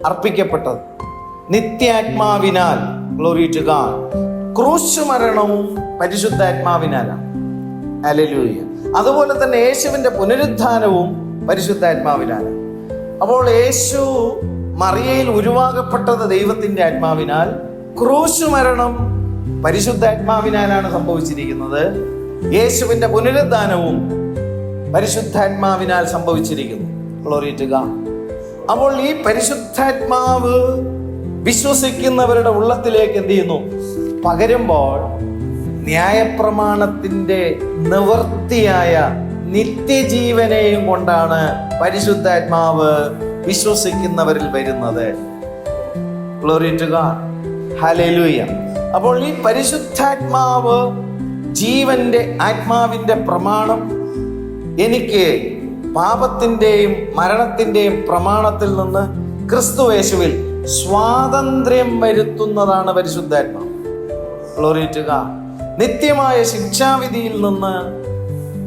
അർപ്പിക്കപ്പെട്ടത്. നിത്യാത്മാവിനാൽ. Glory to God. ക്രൂശ് മരണവും പരിശുദ്ധാത്മാവിനാലാണ്. ഹല്ലേലൂയ. അതുപോലെ തന്നെ യേശുവിന്റെ പുനരുദ്ധാനവും പരിശുദ്ധാത്മാവിനാൽ. അപ്പോൾ യേശു മറിയയിൽ ഉരുവാകപ്പെട്ടത് ദൈവത്തിന്റെ ആത്മാവിനാൽ, ക്രൂശ് മരണം പരിശുദ്ധാത്മാവിനാലാണ് സംഭവിച്ചിരിക്കുന്നത്. യേശുവിന്റെ പുനരുദ്ധാനവും പരിശുദ്ധാത്മാവിനാൽ സംഭവിച്ചിരിക്കുന്നു. Glory to God. അപ്പോൾ ഈ പരിശുദ്ധാത്മാവ് വിശ്വസിക്കുന്നവരുടെ ഉള്ളത്തിലേക്ക് എന്ത് ചെയ്യുന്നു? പകരുമ്പോൾ ന്യായപ്രമാണത്തിന്റെ നിവൃത്തിയായ നിത്യജീവനെയും കൊണ്ടാണ് പരിശുദ്ധാത്മാവ് വിശ്വസിക്കുന്നവരിൽ വരുന്നത്. Glory to God. ഹല്ലേലൂയ. അപ്പോൾ ഈ പരിശുദ്ധാത്മാവ് ജീവന്റെ ആത്മാവിന്റെ പ്രമാണം എനിക്ക് പാപത്തിന്റെയും മരണത്തിന്റെയും പ്രമാണത്തിൽ നിന്ന് ക്രിസ്തുയേശുവിൽ സ്വാതന്ത്ര്യം വരുത്തുന്നതാണ് പരിശുദ്ധാത്മാവ്. Glory to God. നിത്യമായ ശിക്ഷാവിധിയിൽ നിന്ന്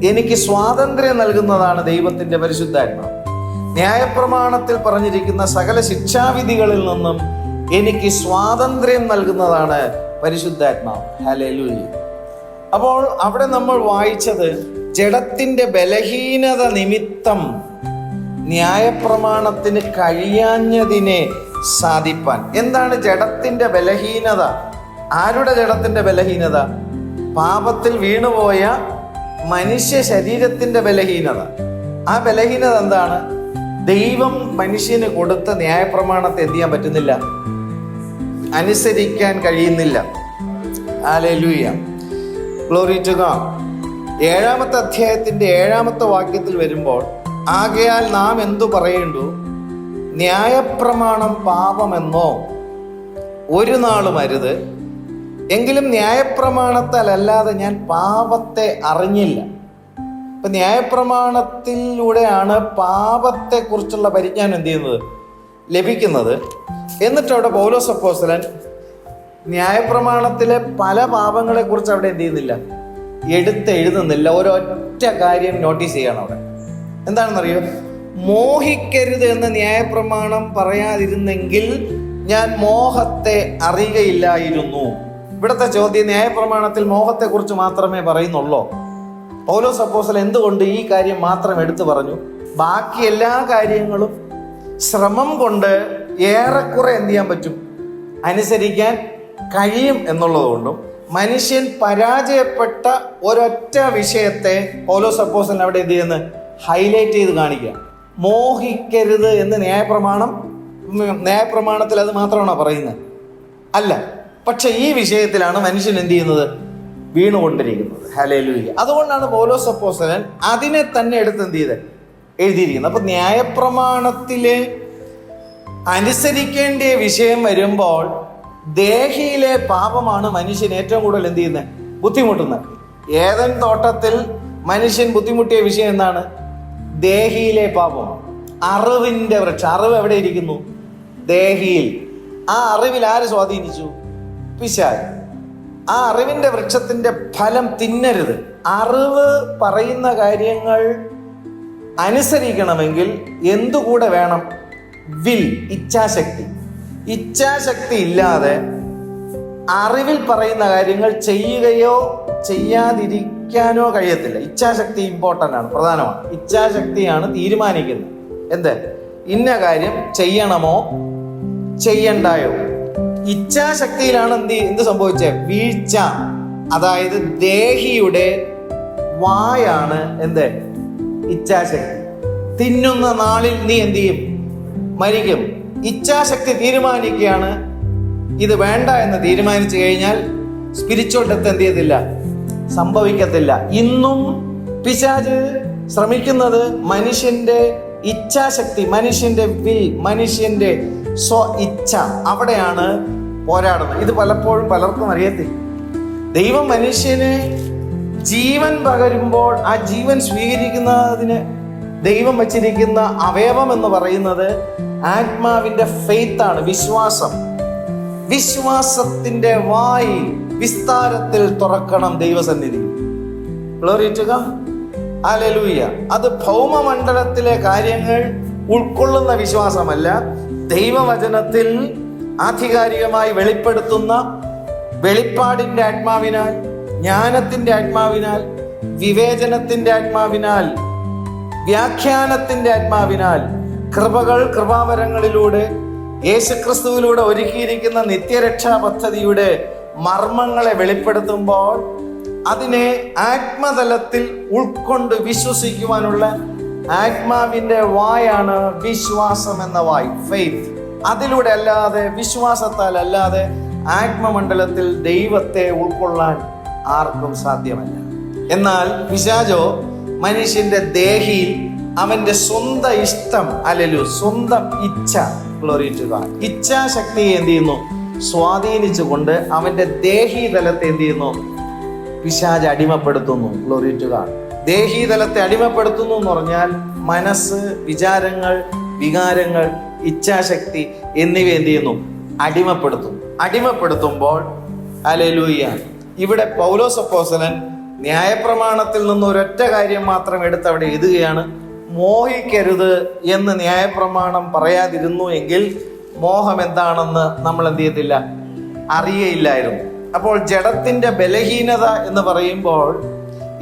എനിക്ക് സ്വാതന്ത്ര്യം നൽകുന്നതാണ് ദൈവത്തിന്റെ പരിശുദ്ധാത്മാവ്. ന്യായപ്രമാണത്തിൽ പറഞ്ഞിരിക്കുന്ന സകല ശിക്ഷാവിധികളിൽ നിന്നും എനിക്ക് സ്വാതന്ത്ര്യം നൽകുന്നതാണ് പരിശുദ്ധാത്മാവ്. ഹല്ലേലൂയ. അപ്പോൾ അവിടെ നമ്മൾ വായിച്ചത് ജഡത്തിന്റെ ബലഹീനത നിമിത്തം ന്യായപ്രമാണത്തിന് കഴിയാഞ്ഞതിനെ സാധിപ്പാൻ. എന്താണ് ജഡത്തിന്റെ ബലഹീനത? ആരുടെ ജഡത്തിന്റെ ബലഹീനത? പാപത്തിൽ വീണുപോയ മനുഷ്യ ശരീരത്തിന്റെ ബലഹീനത. ആ ബലഹീനത എന്താണ്? ദൈവം മനുഷ്യന് കൊടുത്ത ന്യായപ്രമാണത്തെ എന്ത് ചെയ്യാൻ പറ്റുന്നില്ല, അനുസരിക്കാൻ കഴിയുന്നില്ല. ഹല്ലേലൂയ. Glory to God. 7-ാമത്തെ അധ്യായത്തിന്റെ 7-ാമത്തെ വാക്യത്തിൽ വരുമ്പോൾ, ആകയാൽ നാം എന്തു പറയേണ്ടു? ന്യായപ്രമാണം പാപമെന്നോ ഒരു നാളും അരുത്. എങ്കിലും ന്യായപ്രമാണത്താൽ അല്ലാതെ ഞാൻ പാപത്തെ അറിഞ്ഞില്ല. ഇപ്പൊ ന്യായപ്രമാണത്തിലൂടെയാണ് പാപത്തെക്കുറിച്ചുള്ള പരിജ്ഞാനം എന്ത് ചെയ്യുന്നത്, ലഭിക്കുന്നത്. എന്നിട്ട് അവിടെ പൗലോസ് അപ്പോസ്തലൻ ന്യായപ്രമാണത്തിലെ പല പാപങ്ങളെ കുറിച്ച് അവിടെ എന്ത് ചെയ്യുന്നില്ല, എഴുതുന്നില്ല. ഒരൊറ്റ കാര്യം നോട്ടീസ് ചെയ്യണം അവിടെ. എന്താണെന്നറിയോ? മോഹിക്കരുത് എന്ന് ന്യായപ്രമാണം പറയാതിരുന്നെങ്കിൽ ഞാൻ മോഹത്തെ അറിയുകയില്ലായിരുന്നു. ഇവിടുത്തെ ചോദ്യം, ന്യായപ്രമാണത്തിൽ മോഹത്തെക്കുറിച്ച് മാത്രമേ പറയുന്നുള്ളൂ? പൗലോസ് അപ്പോസ്തലൻ എന്തുകൊണ്ട് ഈ കാര്യം മാത്രം എടുത്തു പറഞ്ഞു? ബാക്കി എല്ലാ കാര്യങ്ങളും ശ്രമം കൊണ്ട് ഏറെക്കുറെ എന്ത് ചെയ്യാൻ പറ്റും, അനുസരിക്കാൻ കഴിയും എന്നുള്ളതുകൊണ്ടും മനുഷ്യൻ പരാജയപ്പെട്ട ഒരൊറ്റ വിഷയത്തെ പൗലോസ് അപ്പോസ്തലൻ അവിടെ എന്ത് ചെയ്യുന്നത്, ഹൈലൈറ്റ് ചെയ്ത് കാണിക്കുക. മോഹിക്കരുത് എന്ന് ന്യായപ്രമാണത്തിൽ അത് മാത്രമാണോ പറയുന്നത്? അല്ല. പക്ഷെ ഈ വിഷയത്തിലാണ് മനുഷ്യൻ എന്ത് ചെയ്യുന്നത്, വീണുകൊണ്ടിരിക്കുന്നത്. ഹല്ലേലൂയ. അതുകൊണ്ടാണ് പൗലോസ് അപ്പോസ്തലൻ അതിനെ തന്നെ എടുത്ത് എന്ത് ചെയ്ത് എഴുതിയിരിക്കുന്നത്. അപ്പൊ ന്യായപ്രമാണത്തിലെ അനുസരിക്കേണ്ട വിഷയം വരുമ്പോൾ ദേഹിയിലെ പാപമാണ് മനുഷ്യൻ ഏറ്റവും കൂടുതൽ എന്ത് ചെയ്യുന്നത്, ബുദ്ധിമുട്ടുന്നത്. ഏദൻ തോട്ടത്തിൽ മനുഷ്യൻ ബുദ്ധിമുട്ടിയ വിഷയം എന്താണ്? ദേഹിയിലെ പാപം. അറിവിന്റെ വൃക്ഷം. അറിവ് എവിടെ ഇരിക്കുന്നു? ദേഹിയിൽ. ആ അറിവിൽ ആര് സ്വാധീനിച്ചു? പിശാച്. ആ അറിവിന്റെ വൃക്ഷത്തിന്റെ ഫലം തിന്നരുത്. അറിവ് പറയുന്ന കാര്യങ്ങൾ അനുസരിക്കണമെങ്കിൽ എന്തുകൂടെ വേണം? വിൽ, ഇച്ഛാശക്തി. ഇച്ഛാശക്തി ഇല്ലാതെ അറിവിൽ പറയുന്ന കാര്യങ്ങൾ ചെയ്യുകയോ ചെയ്യാതിരിക്കാനോ കഴിയത്തില്ല. ഇച്ഛാശക്തി ഇമ്പോർട്ടൻ്റ് ആണ്, പ്രധാനമാണ്. ഇച്ഛാശക്തിയാണ് തീരുമാനിക്കുന്നത് എന്ത്, ഇന്ന കാര്യം ചെയ്യണമോ ചെയ്യണ്ടായോ. ഇച്ഛാശക്തിയിലാണ് എന്ത് സംഭവിച്ചത്, വീഴ്ച. അതായത് ദേഹിയുടെ വായാണ് എന്ത്, ഇച്ഛാശക്തി. തിന്നുന്ന നാളിൽ നീ എന്ത് ചെയ്യും, മരിക്കും. ഇച്ഛാശക്തി തീരുമാനിക്കുകയാണ് ഇത് വേണ്ട എന്ന് തീരുമാനിച്ചു കഴിഞ്ഞാൽ സ്പിരിച്വൽ ഡെത്ത് എന്ത് ചെയ്യത്തില്ല, സംഭവിക്കത്തില്ല. ഇന്നും പിശാച് ശ്രമിക്കുന്നത് മനുഷ്യന്റെ ഇച്ഛാശക്തി, മനുഷ്യന്റെ വിൽ, മനുഷ്യന്റെ സ്വ ഇച്ഛ, അവിടെയാണ് പോരാടുന്നത്. ഇത് പലപ്പോഴും പലർക്കും അറിയത്തില്ല. ദൈവം മനുഷ്യന് ജീവൻ പകരുമ്പോൾ ആ ജീവൻ സ്വീകരിക്കുന്നതിന് ദൈവം വച്ചിരിക്കുന്ന അവയവം എന്ന് പറയുന്നത് ആത്മാവിന്റെ ഫെയ്ത്ത് ആണ്, വിശ്വാസം. വിശ്വാസത്തിന്റെ വായി വിസ്താരത്തിൽ തുറക്കണം ദൈവസന്നിധി. Glory to God. ഹല്ലേലൂയ. അത് ഭൗമമണ്ഡലത്തിലെ കാര്യങ്ങൾ ഉൾക്കൊള്ളുന്ന വിശ്വാസമല്ല, ദൈവവചനത്തിൽ ആധികാരികമായി വെളിപ്പെടുത്തുന്ന വെളിപ്പാടിന്റെ ആത്മാവിനാൽ, ജ്ഞാനത്തിന്റെ ആത്മാവിനാൽ, വിവേചനത്തിന്റെ ആത്മാവിനാൽ വ്യാഖ്യാനത്തിന്റെ ആത്മാവിനാൽ കൃപകൾ കൃപാവരങ്ങളിലൂടെ യേശുക്രിസ്തുവിലൂടെ ഒരുക്കിയിരിക്കുന്ന നിത്യരക്ഷാ പദ്ധതിയുടെ മർമ്മങ്ങളെ വെളിപ്പെടുത്തുമ്പോൾ അതിനെ ആത്മതലത്തിൽ ഉൾക്കൊണ്ട് വിശ്വസിക്കുവാനുള്ള ആത്മാവിന്റെ വായാണ് വിശ്വാസം എന്ന വായ്, ഫെയ്ത്ത്. അതിലൂടെ അല്ലാതെ, വിശ്വാസത്താൽ അല്ലാതെ ആത്മമണ്ഡലത്തിൽ ദൈവത്തെ ഉൾക്കൊള്ളാൻ ആർക്കും സാധ്യമല്ല. എന്നാൽ പിശാചോ മനുഷ്യന്റെ ദേഹിയിൽ അവന്റെ സ്വന്തം ഇഷ്ടം, സ്വന്തം ഇച്ഛ, ഇച്ഛാശക്തിയെ എന്ത് ചെയ്യുന്നു? സ്വാധീനിച്ചുകൊണ്ട് അവന്റെ ദേഹീതലത്തെ എന്ത് ചെയ്യുന്നു? പിശാച് അടിമപ്പെടുത്തുന്നു. Glory to God. ദേഹീതലത്തെ അടിമപ്പെടുത്തുന്നു എന്ന് പറഞ്ഞാൽ മനസ്സ്, വിചാരങ്ങൾ, വികാരങ്ങൾ, ഇച്ഛാശക്തി എന്നിവ എന്ത് ചെയ്യുന്നു? അടിമപ്പെടുത്തുമ്പോൾ ഹല്ലേലൂയ, ഇവിടെ പൗലോസ് അപ്പോസ്തലൻ ന്യായപ്രമാണത്തിൽ നിന്ന് ഒരൊറ്റ കാര്യം മാത്രം എടുത്ത് അവിടെ എഴുതുകയാണ്. മോഹിക്കരുത് എന്ന് ന്യായപ്രമാണം പറയാതിരുന്നു എങ്കിൽ മോഹം എന്താണെന്ന് നമ്മൾ എന്ത് ചെയ്യത്തില്ല, അറിയയില്ലായിരുന്നു. അപ്പോൾ ജഡത്തിന്റെ ബലഹീനത എന്ന് പറയുമ്പോൾ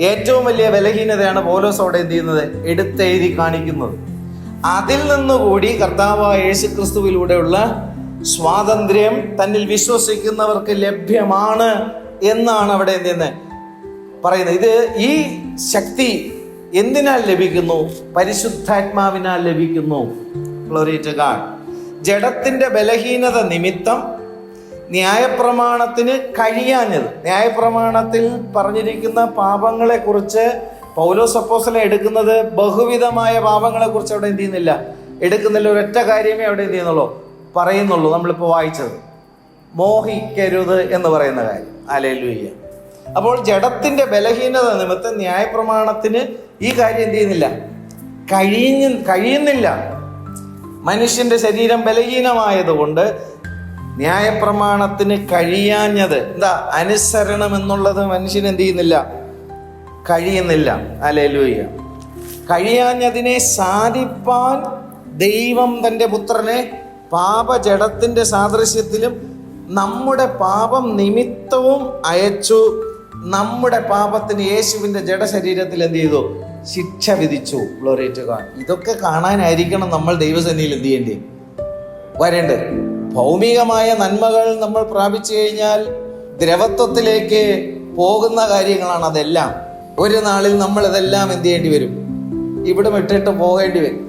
ഏറ്റവും വലിയ ബലഹീനതയാണ് പൗലോസ് അവിടെ എന്ത് ചെയ്യുന്നത്? എടുത്തെഴുതി കാണിക്കുന്നത്. അതിൽ നിന്നുകൂടി കർത്താവായ യേശുക്രിസ്തുവിലൂടെയുള്ള സ്വാതന്ത്ര്യം തന്നിൽ വിശ്വസിക്കുന്നവർക്ക് ലഭ്യമാണ് എന്നാണ് അവിടെ എന്ത് ചെയ്യുന്നത് പറയുന്നത്. ഇത് ഈ ശക്തി എന്തിനാൽ ലഭിക്കുന്നു? പരിശുദ്ധാത്മാവിനാൽ ലഭിക്കുന്നു. Glory to God. ജഡത്തിന്റെ ബലഹീനത നിമിത്തം ന്യായപ്രമാണത്തിന് കഴിയാഞ്ഞത്, ന്യായപ്രമാണത്തിൽ പറഞ്ഞിരിക്കുന്ന പാപങ്ങളെ കുറിച്ച് പൗലോസ് അപ്പോസ്തലൻ എടുക്കുന്നത് ബഹുവിധമായ പാപങ്ങളെ കുറിച്ച് അവിടെ എന്ത് ചെയ്യുന്നില്ല, എടുക്കുന്നില്ല. ഒരൊറ്റ കാര്യമേ അവിടെ എന്ത് ചെയ്യുന്നുള്ളൂ, പറയുന്നുള്ളൂ. നമ്മളിപ്പോൾ വായിച്ചത് മോഹിക്കരുത് എന്ന് പറയുന്ന കാര്യം. ഹല്ലേലൂയ. അപ്പോൾ ജഡത്തിന്റെ ബലഹീനത നിമിത്തം ന്യായപ്രമാണത്തിന് ഈ കാര്യം എന്ത് ചെയ്യുന്നില്ല, കഴിയുന്നില്ല. മനുഷ്യന്റെ ശരീരം ബലഹീനമായതുകൊണ്ട് ന്യായപ്രമാണത്തിന് കഴിയാഞ്ഞത് അനുസരണം എന്നുള്ളത് മനുഷ്യന് എന്ത് ചെയ്യുന്നില്ല, കഴിയുന്നില്ല. ഹല്ലേലൂയ. കഴിയാഞ്ഞതിനെ സാധിപ്പാൻ ദൈവം തൻ്റെ പുത്രനെ പാപജഡത്തിന്റെ സാദൃശ്യത്തിലും നമ്മുടെ പാപം നിമിത്തവും അയച്ചു. നമ്മുടെ പാപത്തിന് യേശുവിന്റെ ജഡശരീരത്തിൽ എന്ത് ചെയ്തു? ശിക്ഷ വിധിച്ചു. Glory to God. ഇതൊക്കെ കാണാനായിരിക്കണം നമ്മൾ ദൈവസന്നിധിയിൽ എന്ത് ചെയ്യേണ്ടി വരേണ്ടത്. ഭൗമികമായ നന്മകൾ നമ്മൾ പ്രാപിച്ചു കഴിഞ്ഞാൽ ദ്രവത്വത്തിലേക്ക് പോകുന്ന കാര്യങ്ങളാണ് അതെല്ലാം. ഒരു നാളിൽ നമ്മൾ ഇതെല്ലാം എന്ത് ചെയ്യേണ്ടി വരും? ഇവിടെ വിട്ടിട്ട് പോകേണ്ടി വരും.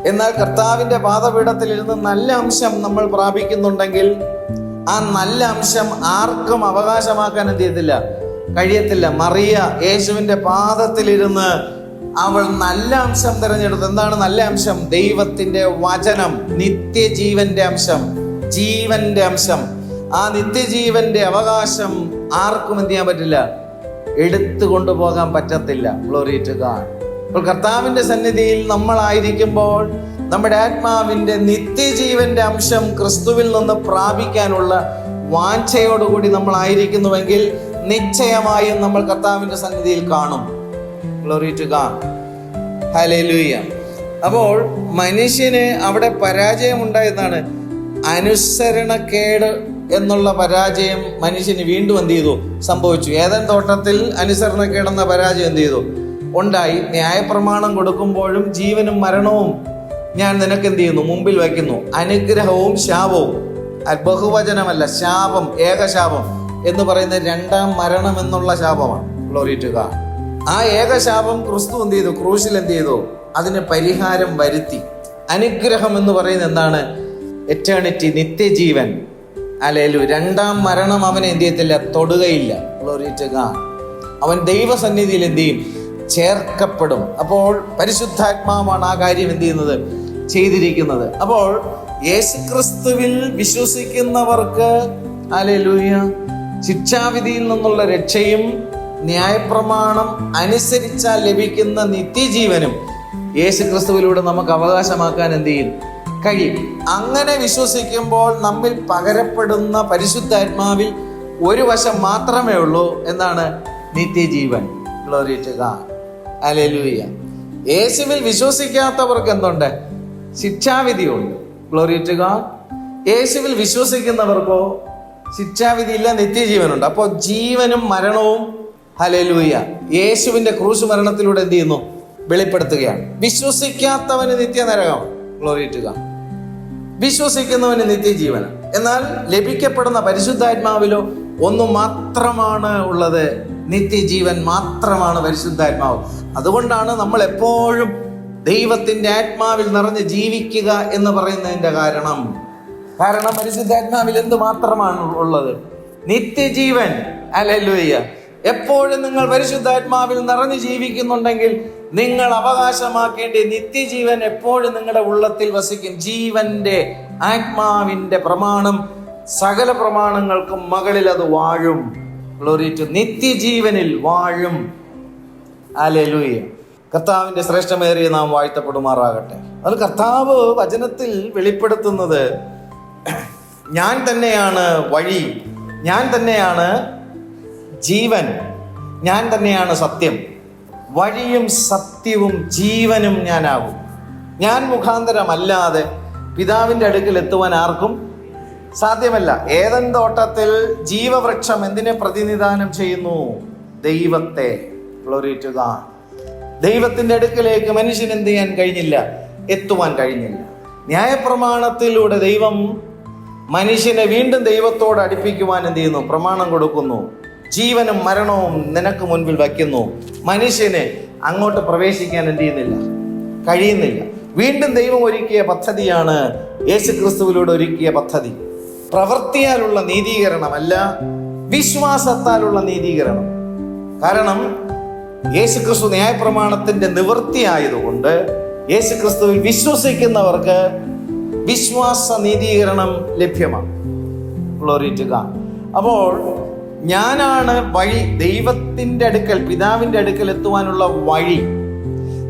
എന്നാൽ കർത്താവിന്റെ പാദപീഠത്തിൽ ഇരുന്ന് നല്ല അംശം നമ്മൾ പ്രാപിക്കുന്നുണ്ടെങ്കിൽ ആ നല്ല അംശം ആർക്കും അവകാശമാക്കാൻ എന്ത് ചെയ്യത്തില്ല, കഴിയത്തില്ല. മറിയ യേശുവിന്റെ പാദത്തിലിരുന്ന് അവൾ നല്ല അംശം തിരഞ്ഞെടുത്തു. എന്താണ് നല്ല അംശം? ദൈവത്തിന്റെ വചനം, നിത്യജീവന്റെ അംശം, ജീവന്റെ അംശം. ആ നിത്യജീവന്റെ അവകാശം ആർക്കും എന്ത് ചെയ്യാൻ പറ്റില്ല, എടുത്തു കൊണ്ടുപോകാൻ പറ്റത്തില്ല. Glory to God. അപ്പോൾ കർത്താവിന്റെ സന്നിധിയിൽ നമ്മളായിരിക്കുമ്പോൾ നമ്മുടെ ആത്മാവിന്റെ നിത്യജീവന്റെ അംശം ക്രിസ്തുവിൽ നിന്ന് പ്രാപിക്കാനുള്ള വാഞ്ഛയോടുകൂടി നമ്മളായിരിക്കുന്നുവെങ്കിൽ നിശ്ചയമായും നമ്മൾ കർത്താവിന്റെ സന്നിധിയിൽ കാണും. Glory to God. ഹല്ലേലൂയ. അപ്പോൾ മനുഷ്യന് അവിടെ പരാജയമുണ്ടായെന്നാണ്, അനുസരണക്കേട് എന്നുള്ള പരാജയം മനുഷ്യന് വീണ്ടും എന്ത് ചെയ്തു? സംഭവിച്ചു. ഏദൻ തോട്ടത്തിൽ അനുസരണക്കേടെന്ന പരാജയം എന്ത് ചെയ്തു? ഉണ്ടായി. ന്യായപ്രമാണം കൊടുക്കുമ്പോഴും ജീവനും മരണവും ഞാൻ നിനക്ക് എന്ത് ചെയ്യുന്നു? മുമ്പിൽ വയ്ക്കുന്നു. അനുഗ്രഹവും ശാപവും, ബഹുവചനമല്ല, ശാപം, ഏകശാപം എന്ന് പറയുന്ന രണ്ടാം മരണം എന്നുള്ള ശാപമാണ്. Glory to God. ആ ഏകശാപം ക്രിസ്തു എന്ത് ചെയ്തു? ക്രൂശിൽ എന്ത് ചെയ്തു? അതിന് പരിഹാരം വരുത്തി. അനുഗ്രഹം എന്ന് പറയുന്നത് എന്താണ്? എറ്റേണിറ്റി, നിത്യജീവൻ. ഹല്ലേലൂയ. രണ്ടാം മരണം അവനെ എന്ത് ചെയ്യത്തില്ല, തൊടുകയില്ല. Glory to God. അവൻ ദൈവസന്നിധിയിൽ എന്ത് ചെയ്യും? ചേർക്കപ്പെടും. അപ്പോൾ പരിശുദ്ധാത്മാവാണ് ആ കാര്യം എന്ത് ചെയ്യുന്നത്? ചെയ്തിരിക്കുന്നത്. അപ്പോൾ യേശുക്രിസ്തുവിൽ വിശ്വസിക്കുന്നവർക്ക് ഹല്ലേലൂയ ശിക്ഷാവിധിയിൽ നിന്നുള്ള രക്ഷയും ന്യായപ്രമാണം അനുസരിച്ചാൽ ലഭിക്കുന്ന നിത്യജീവനും യേശുക്രിസ്തുവിലൂടെ നമുക്ക് അവകാശമാക്കാൻ എന്ത് ചെയ്യും? കഴിയും. അങ്ങനെ വിശ്വസിക്കുമ്പോൾ നമ്മിൽ പകരപ്പെടുന്ന പരിശുദ്ധാത്മാവിൽ ഒരു വശം മാത്രമേ ഉള്ളൂ. എന്താണ്? നിത്യജീവൻ. Glory to God. ഹല്ലേലൂയ. യേശുവിൽ വിശ്വസിക്കാത്തവർക്ക് എന്തുണ്ട്? ശിക്ഷാവിധിയുണ്ട്. Glory to God. യേശുവിൽ വിശ്വസിക്കുന്നവർക്കോ ശിക്ഷാവിധിയില്ല, നിത്യജീവനുണ്ട്. അപ്പോൾ ജീവനും മരണവും ഹല്ലേലൂയ യേശുവിന്റെ ക്രൂശ് മരണത്തിലൂടെ എന്ത് ചെയ്യുന്നു? വെളിപ്പെടുത്തുകയാണ്. വിശ്വസിക്കാത്തവന് നിത്യനരകം, ഗ്ലോറി ടു ഗോഡ്. വിശ്വസിക്കുന്നവന് നിത്യജീവനം. എന്നാൽ ലഭിക്കപ്പെടുന്ന പരിശുദ്ധാത്മാവിലോ ഒന്നു മാത്രമാണ് ഉള്ളത്, നിത്യജീവൻ മാത്രമാണ് പരിശുദ്ധാത്മാവ്. അതുകൊണ്ടാണ് നമ്മൾ എപ്പോഴും ദൈവത്തിന്റെ ആത്മാവിൽ നിറഞ്ഞ് ജീവിക്കുക എന്ന് പറയുന്നതിന്റെ കാരണം പരിശുദ്ധാത്മാവിൽ എന്ത് മാത്രമാണ് ഉള്ളത്? നിത്യജീവൻ. ഹല്ലേലൂയ. എപ്പോഴും നിങ്ങൾ പരിശുദ്ധാത്മാവിൽ നിറഞ്ഞു ജീവിക്കുന്നുണ്ടെങ്കിൽ നിങ്ങൾ അവകാശമാക്കേണ്ട നിത്യജീവൻ എപ്പോഴും നിങ്ങളുടെ ഉള്ളത്തിൽ വസിക്കും. ജീവന്റെ ആത്മാവിന്റെ പ്രമാണം സകല പ്രമാണങ്ങൾക്കും മകളിൽ അത് വാഴും. Glory to. നിത്യജീവനിൽ വാഴും. ഹല്ലേലൂയ. കർത്താവിന്റെ ശ്രേഷ്ഠമേറിയ നാം വാഴ്ത്തപ്പെടുമാറാകട്ടെ. അത് കർത്താവ് വചനത്തിൽ വെളിപ്പെടുത്തുന്നത് ഞാൻ തന്നെയാണ് വഴി, ഞാൻ തന്നെയാണ് ജീവൻ, ഞാൻ തന്നെയാണ് സത്യം. വഴിയും സത്യവും ജീവനും ഞാനാകും. ഞാൻ മുഖാന്തരമല്ലാതെ പിതാവിന്റെ അടുക്കൽ എത്തുവാൻ ആർക്കും സാധ്യമല്ല. ഏദൻ തോട്ടത്തിൽ ജീവവൃക്ഷം എന്തിനെ പ്രതിനിധാനം ചെയ്യുന്നു? ദൈവത്തെ. Glory to God. ദൈവത്തിന്റെ അടുക്കലേക്ക് മനുഷ്യൻ എന്ത് ചെയ്യാൻ കഴിഞ്ഞില്ല? എത്തുവാൻ കഴിഞ്ഞില്ല. ന്യായപ്രമാണത്തിലൂടെ ദൈവം മനുഷ്യനെ വീണ്ടും ദൈവത്തോട് അടുപ്പിക്കുവാൻ എന്ത് ചെയ്യുന്നു? പ്രമാണം കൊടുക്കുന്നു. ജീവനും മരണവും നിനക്ക് മുൻപിൽ വയ്ക്കുന്നു. മനുഷ്യന് അങ്ങോട്ട് പ്രവേശിക്കാൻ എന്ത് ചെയ്യുന്നില്ല? കഴിയുന്നില്ല. വീണ്ടും ദൈവം ഒരുക്കിയ പദ്ധതിയാണ് യേശുക്രിസ്തുവിലൂടെ ഒരുക്കിയ പദ്ധതി. പ്രവൃത്തിയാലുള്ള നീതീകരണമല്ല, വിശ്വാസത്താലുള്ള നീതീകരണം. കാരണം യേശുക്രിസ്തു ന്യായപ്രമാണത്തിന്റെ നിവൃത്തിയായതുകൊണ്ട് യേശുക്രിസ്തുവിൽ വിശ്വസിക്കുന്നവർക്ക് വിശ്വാസ നീതീകരണം ലഭ്യമാണ്. Glory to God. അപ്പോൾ ഞാനാണ് വഴി. ദൈവത്തിന്റെ അടുക്കൽ, പിതാവിന്റെ അടുക്കൽ എത്തുവാനുള്ള വഴി.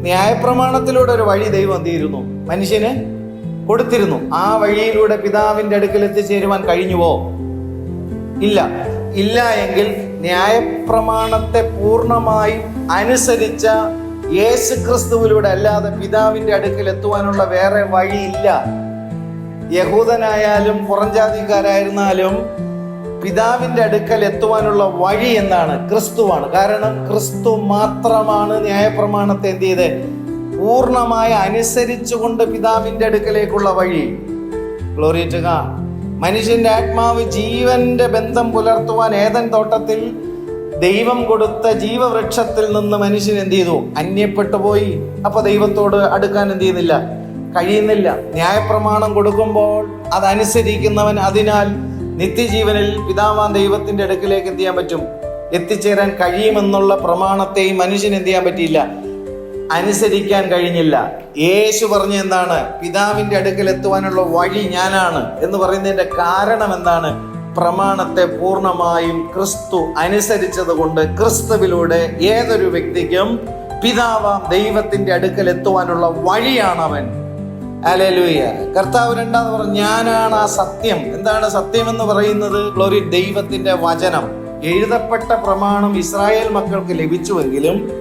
ന്യായപ്രമാണത്തിലൂടെ ഒരു വഴി ദൈവം എന്ത് ചെയ്തിരുന്നു? മനുഷ്യന് കൊടുത്തിരുന്നു. ആ വഴിയിലൂടെ പിതാവിന്റെ അടുക്കൽ എത്തിച്ചേരുവാൻ കഴിഞ്ഞുവോ? ഇല്ല. ഇല്ല എങ്കിൽ ന്യായപ്രമാണത്തെ പൂർണ്ണമായും അനുസരിച്ച യേശുക്രിസ്തുവിലൂടെ അല്ലാതെ പിതാവിന്റെ അടുക്കൽ എത്തുവാനുള്ള വേറെ വഴിയില്ല. യഹൂദനായാലും പുറംജാതിക്കാരായിരുന്നാലും പിതാവിന്റെ അടുക്കൽ എത്തുവാനുള്ള വഴി എന്താണ്? ക്രിസ്തുവാണ്. കാരണം ക്രിസ്തു മാത്രമാണ് ന്യായപ്രമാണത്തെ എന്ത് ചെയ്ത് പൂർണ്ണമായി അനുസരിച്ചുകൊണ്ട് പിതാവിന്റെ അടുക്കലേക്കുള്ള വഴി. Glory to God. മനുഷ്യന്റെ ആത്മാവ് ജീവന്റെ ബന്ധം പുലർത്തുവാൻ ഏദൻ തോട്ടത്തിൽ ദൈവം കൊടുത്ത ജീവവൃക്ഷത്തിൽ നിന്ന് മനുഷ്യൻ എന്ത് ചെയ്തു? അന്യപ്പെട്ടു പോയി. അപ്പൊ ദൈവത്തോട് അടുക്കാൻ എന്ത് ചെയ്യുന്നില്ല? കഴിയുന്നില്ല. ന്യായപ്രമാണം കൊടുക്കുമ്പോൾ അതനുസരിക്കുന്നവൻ അതിനാൽ നിത്യജീവനിൽ പിതാവാൻ ദൈവത്തിന്റെ അടുക്കിലേക്ക് എന്ത് ചെയ്യാൻ പറ്റും? എത്തിച്ചേരാൻ കഴിയുമെന്നുള്ള പ്രമാണത്തെയും മനുഷ്യന് എന്ത് ചെയ്യാൻ പറ്റിയില്ല? അനുസരിക്കാൻ കഴിഞ്ഞില്ല. യേശു പറഞ്ഞ എന്താണ്? പിതാവിന്റെ അടുക്കൽ എത്തുവാനുള്ള വഴി ഞാനാണ് എന്ന് പറയുന്നതിന്റെ കാരണം എന്താണ്? പ്രമാണത്തെ പൂർണ്ണമായും ക്രിസ്തു അനുസരിച്ചത് കൊണ്ട് ക്രിസ്തുവിലൂടെ ഏതൊരു വ്യക്തിക്കും പിതാവാം ദൈവത്തിന്റെ അടുക്കൽ എത്തുവാനുള്ള വഴിയാണ് അവൻ. ഹല്ലേലൂയ. കർത്താവ് രണ്ടാമത് പറഞ്ഞു ഞാനാണ് ആ സത്യം. എന്താണ് സത്യം എന്ന് പറയുന്നത്? ഗ്ലോറി. ദൈവത്തിന്റെ വചനം. എഴുതപ്പെട്ട പ്രമാണം ഇസ്രായേൽ മക്കൾക്ക് ലഭിച്ചുവെങ്കിലും